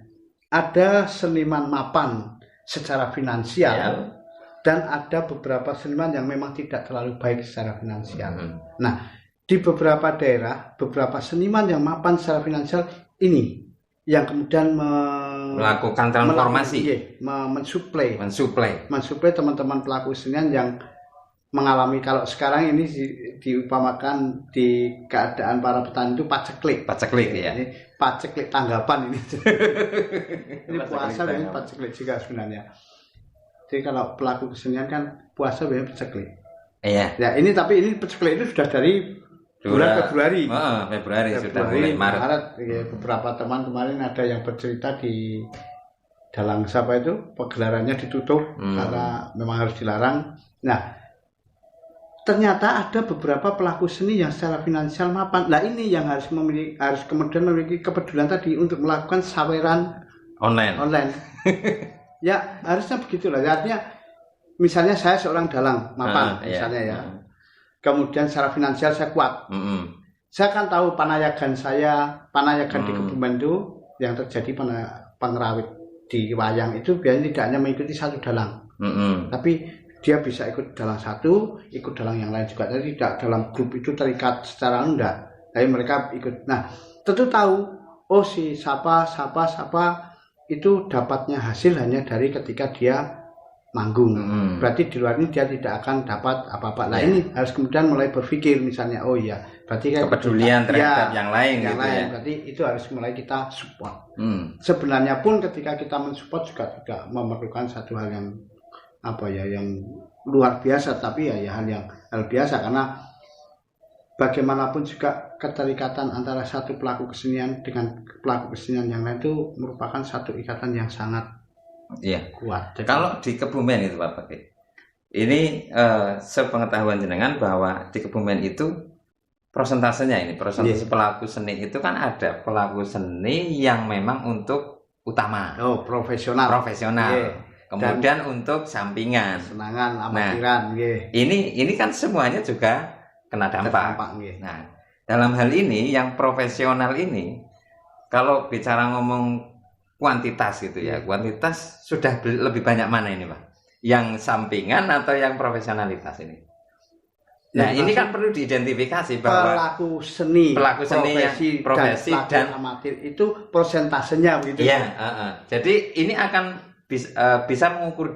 ada seniman mapan secara finansial dan ada beberapa seniman yang memang tidak terlalu baik secara finansial. Nah, di beberapa daerah, beberapa seniman yang mapan secara finansial ini yang kemudian melakukan transformasi, mensuplai teman-teman pelaku kesenian yang mengalami kalau sekarang ini diupamakan di keadaan para petani itu paceklik ya. Ini paceklik tanggapan ini. Ini puasa memang paceklik juga sebenarnya. Jadi kalau pelaku kesenian kan puasa memang paceklik. Iya. Ya ini tapi ini paceklik itu sudah dari bulan Februari. Februari sudah mulai Maret. Ya, beberapa teman kemarin ada yang bercerita di dalam siapa itu pegelarannya ditutup karena memang harus dilarang. Nah, ternyata ada beberapa pelaku seni yang secara finansial mapan. Nah ini yang harus kemudian memiliki kepedulian tadi untuk melakukan saweran online. Ya harusnya begitulah. Artinya misalnya saya seorang dalang mapan misalnya ya. Kemudian secara finansial saya kuat. Saya kan tahu panayagan di Kebumen itu yang terjadi pengerawit di wayang itu biasanya tidak hanya mengikuti satu dalang, tapi dia bisa ikut dalang satu, ikut dalang yang lain juga. Jadi tidak dalam grup itu terikat secara enggak. Tapi mereka ikut. Nah, tentu tahu, oh si siapa itu dapatnya hasil hanya dari ketika dia manggung. Berarti di luar ini dia tidak akan dapat apa-apa. Nah, ini harus kemudian mulai berpikir misalnya, oh iya, berarti kepedulian terhadap yang lain gitu ya. Berarti itu harus mulai kita support. Sebenarnya pun ketika kita mensupport juga tidak memerlukan satu hal yang yang luar biasa, tapi hal biasa karena bagaimanapun juga keterikatan antara satu pelaku kesenian dengan pelaku kesenian yang lain itu merupakan satu ikatan yang sangat kuat. Jadi, kalau di Kebumen itu Pak Pakih, ini sepengetahuan jenengan bahwa di Kebumen itu persentase pelaku seni itu kan ada pelaku seni yang memang untuk utama, profesional. Kemudian untuk sampingan, senangan, amatiran, ini kan semuanya juga kena dampak. Nah, dalam hal ini yang profesional ini, kalau bicara ngomong kuantitas gitu ya, kuantitas sudah lebih banyak mana ini Pak? Yang sampingan atau yang profesionalitas ini? Nah, ini kan perlu diidentifikasi bahwa pelaku seni profesi dan amatir itu persentasenya begitu. Iya, jadi ini akan bisa mengukur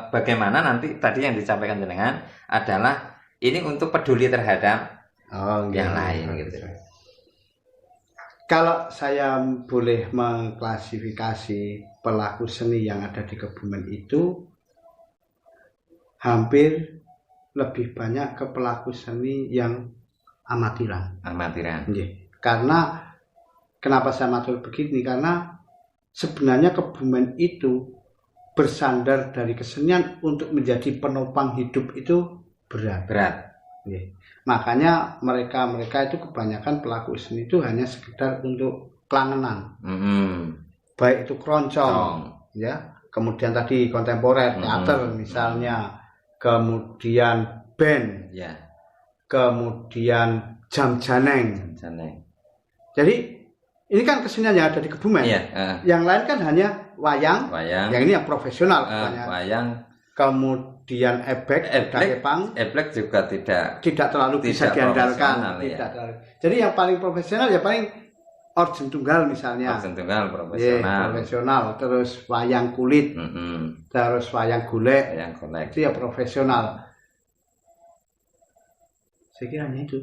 bagaimana nanti tadi yang disampaikan jenengan adalah ini untuk peduli terhadap yang lain gitu. Kalau saya boleh mengklasifikasi pelaku seni yang ada di Kebumen itu hampir lebih banyak ke pelaku seni yang amatiran. Karena kenapa saya matur begini? Karena sebenarnya Kebumen itu bersandar dari kesenian untuk menjadi penopang hidup itu berat. Makanya mereka itu kebanyakan pelaku seni itu hanya sekedar untuk kelangenan, baik itu keroncong, kemudian tadi kontemporer, teater misalnya, kemudian band, kemudian jam janeng. Jadi ini kan kesenian yang ada di Kebumen. Yang lain kan hanya wayang. Yang ini yang profesional. Wayang. Kemudian eblek juga tidak terlalu bisa diandalkan. Jadi yang paling profesional ya paling orjen tunggal misalnya. Orjen tunggal profesional. Terus wayang kulit. Terus wayang golek. Itu ya profesional. Saya kira hanya itu.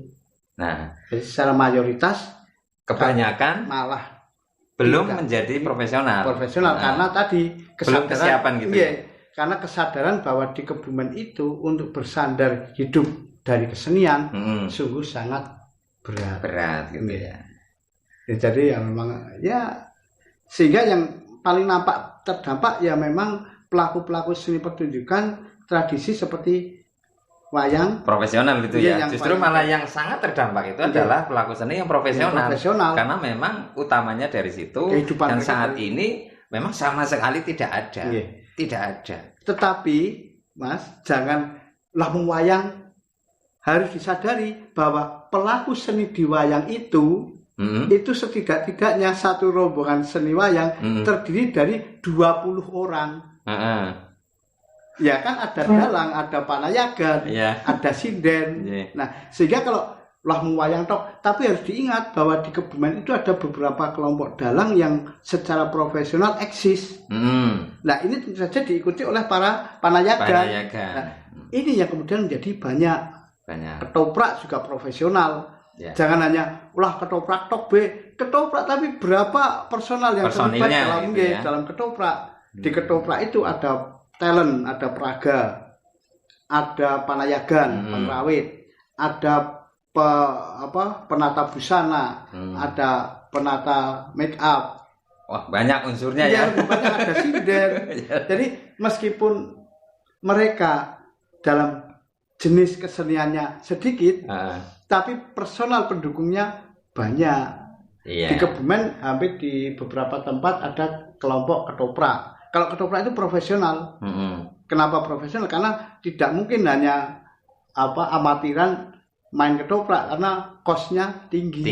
Nah, jadi secara mayoritas kebanyakan malah belum menjadi profesional karena tadi belum kesiapan gitu. Karena kesadaran bahwa di Kebumen itu untuk bersandar hidup dari kesenian sungguh sangat berat gitu ya. Jadi ya memang sehingga yang paling terdampak ya memang pelaku-pelaku seni pertunjukan tradisi seperti wayang profesional gitu ya. Justru malah yang sangat terdampak itu adalah pelaku seni yang profesional. Karena memang utamanya dari situ kehidupan dan saat ini memang sama sekali tidak ada. Tidak ada. Tetapi Mas, jangan lamun wayang harus disadari bahwa pelaku seni di wayang itu setidak-tidaknya satu rombongan seni wayang terdiri dari 20 orang. Ya kan ada dalang, ada panayagan, ada sinden. Nah, sehingga kalau ulah wayang tok, tapi harus diingat bahwa di Kebumen itu ada beberapa kelompok dalang yang secara profesional eksis. Nah ini tentu saja diikuti oleh para panayagan. Nah, ini yang kemudian menjadi banyak. Ketoprak juga profesional. Jangan hanya ulah ketoprak tok ketoprak, tapi berapa personal yang terlibat dalam gitu dalam ketoprak. Di ketoprak itu ada talent, ada peraga, ada panayagan, penrawit, ada penata busana, ada penata make up. Wah, banyak unsurnya ya. Banyak, ada sinden. Jadi meskipun mereka dalam jenis keseniannya sedikit, tapi personal pendukungnya banyak. Di Kebumen hampir di beberapa tempat ada kelompok ketoprak. Kalau ketoprak itu profesional. Kenapa profesional? Karena tidak mungkin hanya amatiran main ketoprak karena kosnya tinggi.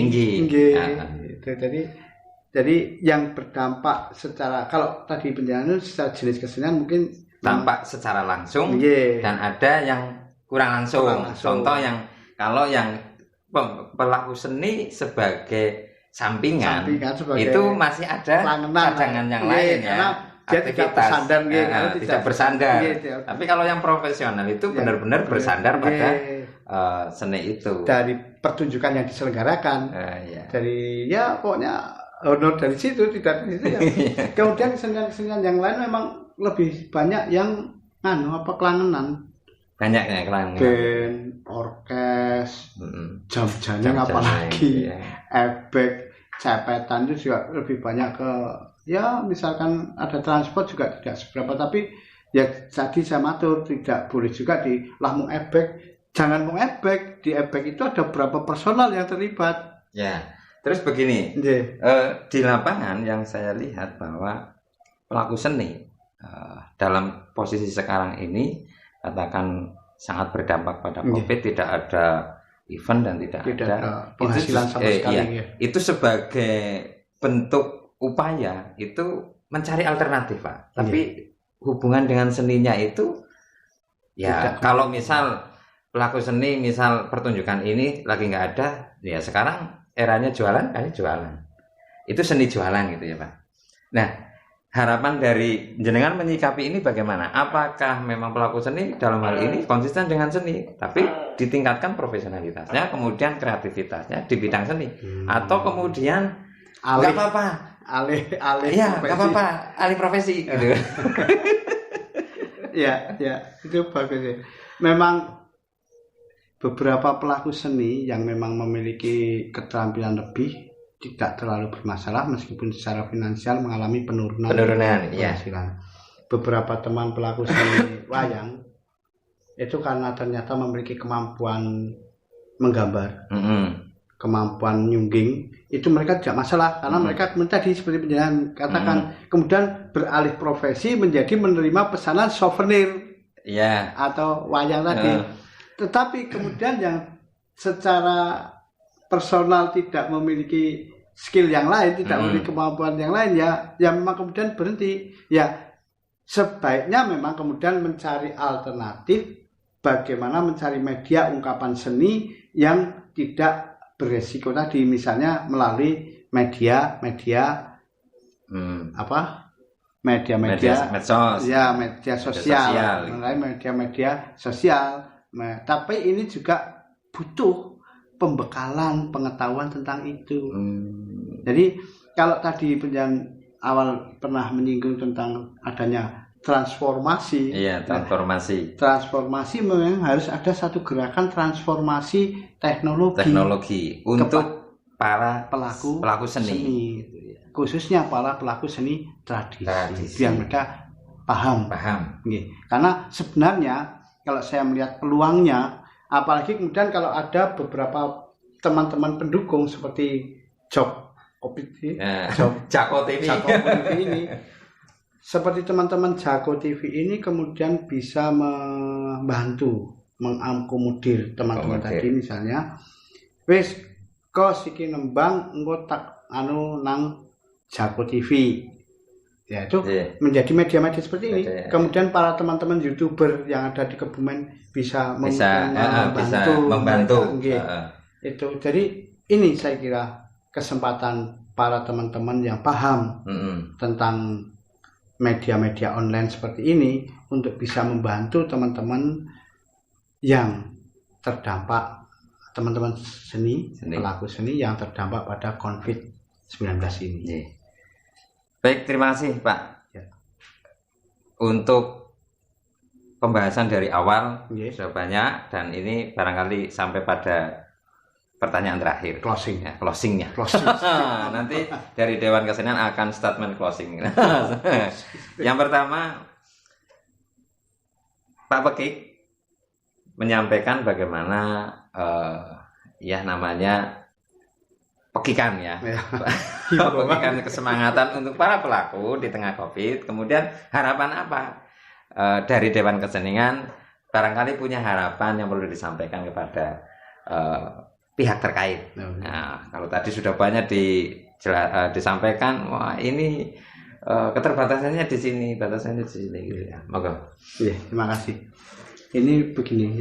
Jadi yang berdampak secara, kalau tadi penjelasan secara jenis kesenian mungkin dampak secara langsung dan ada yang kurang langsung. Contoh yang kalau yang pelaku seni sebagai sampingan sebagai itu masih ada cadangan yang lain ya. Dia tidak bersandar, tidak bersandar. Tapi kalau yang profesional itu benar-benar bersandar pada seni itu. Dari pertunjukan yang diselenggarakan, dari pokoknya honor dari situ, tidak dari situ ya. Kemudian kesenian yang lain memang lebih banyak yang kelangenan. Banyaknya kelangenan. Band, orkes, jam-jaman apalagi, ebek, cepetan itu juga lebih banyak ke. Ya misalkan ada transport juga tidak seberapa, tapi ya tadi saya matur tidak boleh juga mung ebek, jangan mung ebek, di ebek itu ada berapa personal yang terlibat. Ya, terus begini, di lapangan yang saya lihat bahwa pelaku seni dalam posisi sekarang ini katakan sangat berdampak pada COVID, tidak ada event dan tidak ada penghasilan sama sekali. Itu sebagai bentuk upaya itu mencari alternatif, Pak. Tapi hubungan dengan seninya itu kalau misal pelaku seni misal pertunjukan ini lagi nggak ada, ya sekarang eranya jualan, jualan. Itu seni jualan gitu ya, Pak. Nah, harapan dari jenengan menyikapi ini bagaimana? Apakah memang pelaku seni dalam hal ini konsisten dengan seni, tapi ditingkatkan profesionalitasnya, kemudian kreativitasnya di bidang seni, atau kemudian nggak apa-apa alih profesi gitu. ya itu bagus ya. Memang beberapa pelaku seni yang memang memiliki keterampilan lebih tidak terlalu bermasalah meskipun secara finansial mengalami penurunan penghasilan. Beberapa teman pelaku seni wayang itu karena ternyata memiliki kemampuan menggambar, kemampuan nyungging, itu mereka tidak masalah karena mereka tadi seperti penjelasan katakan, kemudian beralih profesi menjadi menerima pesanan souvenir atau wayang tadi. Tetapi kemudian yang secara personal tidak memiliki skill yang lain, tidak memiliki kemampuan yang lain, ya memang kemudian berhenti. Ya sebaiknya memang kemudian mencari alternatif, bagaimana mencari media ungkapan seni yang tidak beresiko tadi, misalnya melalui media sosial, melalui media sosial. Tapi ini juga butuh pembekalan pengetahuan tentang itu. Jadi kalau tadi penjelasan awal pernah menyinggung tentang adanya transformasi. Transformasi memang harus ada satu gerakan transformasi teknologi untuk para pelaku seni. Khususnya para pelaku seni tradisi. Biar mereka paham. Karena sebenarnya kalau saya melihat peluangnya, apalagi kemudian kalau ada beberapa teman-teman pendukung seperti Jako TV ini, seperti teman-teman Jako TV ini kemudian bisa membantu mengakomodir teman-teman tadi, misalnya wis kos iki nembang engko tak nang Jako TV. Ya itu menjadi media-media seperti ini. Kemudian para teman-teman YouTuber yang ada di Kebumen bisa membantu. Itu jadi ini saya kira kesempatan para teman-teman yang paham tentang media-media online seperti ini untuk bisa membantu teman-teman yang terdampak, teman-teman seni, pelaku seni yang terdampak pada COVID-19 ini. Baik, terima kasih Pak. Untuk pembahasan dari awal sudah banyak, dan ini barangkali sampai pada pertanyaan terakhir, closingnya. Nanti dari Dewan Kesenian akan statement closing. Yang pertama, Pak Pekik menyampaikan bagaimana namanya pekikan pekikan kesemangatan untuk para pelaku di tengah COVID. Kemudian harapan apa dari Dewan Kesenian? Barangkali punya harapan yang perlu disampaikan kepada pihak terkait. Nah, kalau tadi sudah banyak disampaikan, wah ini keterbatasannya di sini, batasannya di sini, gitu ya. Moga. Iya, terima kasih. Ini begini,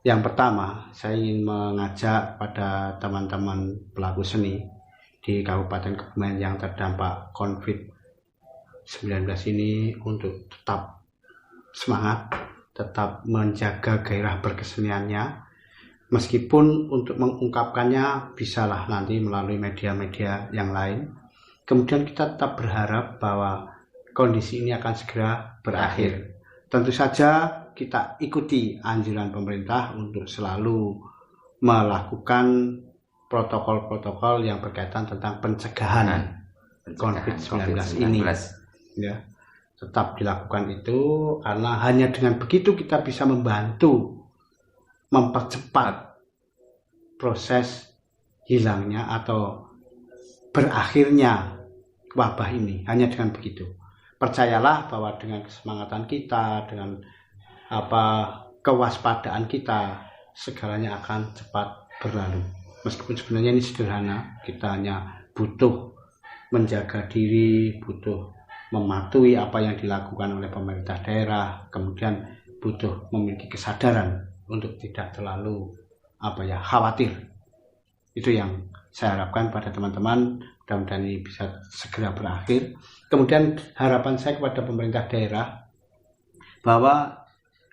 yang pertama saya ingin mengajak pada teman-teman pelaku seni di Kabupaten Kebumen yang terdampak COVID-19 ini untuk tetap semangat, tetap menjaga gairah berkeseniannya, meskipun untuk mengungkapkannya bisalah nanti melalui media-media yang lain. Kemudian kita tetap berharap bahwa kondisi ini akan segera berakhir. Tentu saja kita ikuti anjuran pemerintah untuk selalu melakukan protokol-protokol yang berkaitan tentang pencegahan COVID-19 ini. Ya, tetap dilakukan itu, karena hanya dengan begitu kita bisa membantu mempercepat proses hilangnya atau berakhirnya wabah ini. Hanya dengan begitu. Percayalah bahwa dengan kesemangatan kita, dengan kewaspadaan kita, segalanya akan cepat berlalu. Meskipun sebenarnya ini sederhana, kita hanya butuh menjaga diri, butuh mematuhi apa yang dilakukan oleh pemerintah daerah, kemudian butuh memiliki kesadaran untuk tidak terlalu khawatir. Itu yang saya harapkan pada teman-teman, mudah-mudahan ini bisa segera berakhir. Kemudian harapan saya kepada pemerintah daerah bahwa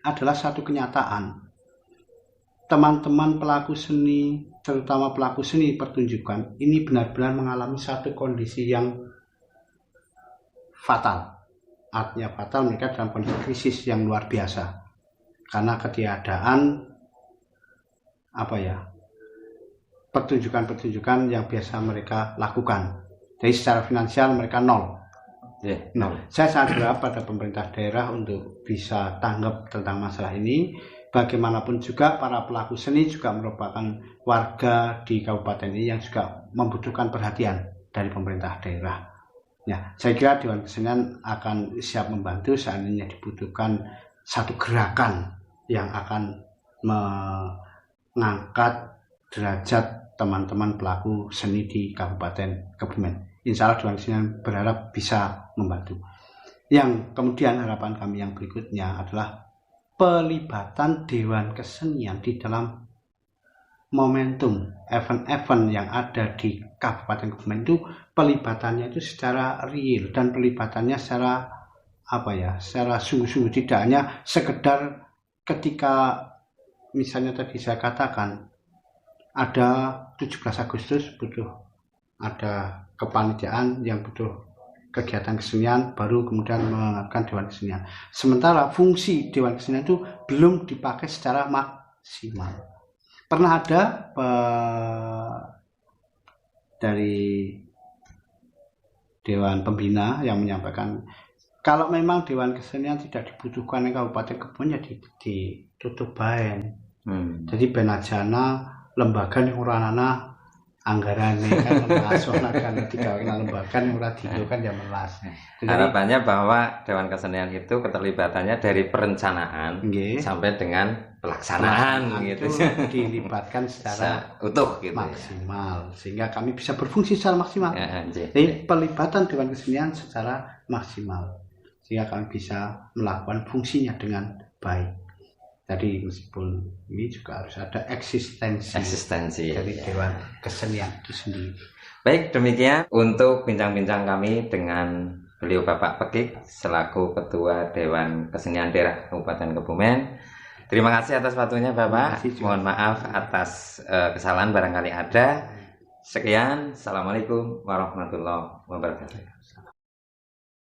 adalah satu kenyataan, teman-teman pelaku seni, terutama pelaku seni pertunjukan, ini benar-benar mengalami satu kondisi yang fatal. Artinya fatal, mereka dalam kondisi krisis yang luar biasa karena ketiadaan pertunjukan-pertunjukan yang biasa mereka lakukan. Jadi secara finansial mereka nol. Saya sangat berharap pada pemerintah daerah untuk bisa tanggap tentang masalah ini. Bagaimanapun juga para pelaku seni juga merupakan warga di kabupaten ini yang juga membutuhkan perhatian dari pemerintah daerah. Ya, saya kira Dewan Kesenian akan siap membantu seandainya dibutuhkan satu gerakan yang akan mengangkat derajat teman-teman pelaku seni di Kabupaten Kebumen. Insya Allah Dewan Kesenian berharap bisa membantu. Yang kemudian harapan kami yang berikutnya adalah pelibatan Dewan Kesenian di dalam momentum event-event yang ada di Kabupaten Kebumen itu, pelibatannya itu secara real dan pelibatannya secara secara sungguh-sungguh, tidak hanya sekedar ketika misalnya tadi saya katakan ada 17 Agustus butuh ada kepanitiaan yang butuh kegiatan kesenian, baru kemudian mengadakan Dewan Kesenian. Sementara fungsi Dewan Kesenian itu belum dipakai secara maksimal. Pernah ada dari Dewan Pembina yang menyampaikan kalau memang Dewan Kesenian tidak dibutuhkan di Kabupaten Kebumen, ya ditutup bae. Jadi benajana lembaga yang uranana anggaran kan melaksanakan tiga lembaga yang ora kan ya melas. Harapannya bahwa Dewan Kesenian itu keterlibatannya dari perencanaan sampai dengan pelaksanaan gitu, dilibatkan secara utuh gitu, maksimal sehingga kami bisa berfungsi secara maksimal. Jadi pelibatan Dewan Kesenian secara maksimal sehingga kami bisa melakukan fungsinya dengan baik. Jadi meskipun ini juga harus ada eksistensi dari Dewan Kesenian itu sendiri. Baik, demikian untuk bincang-bincang kami dengan beliau Bapak Pekik selaku Ketua Dewan Kesenian Daerah Kabupaten Kebumen. Terima kasih atas waktunya Bapak. Mohon maaf atas kesalahan barangkali ada. Sekian, Assalamualaikum warahmatullahi wabarakatuh.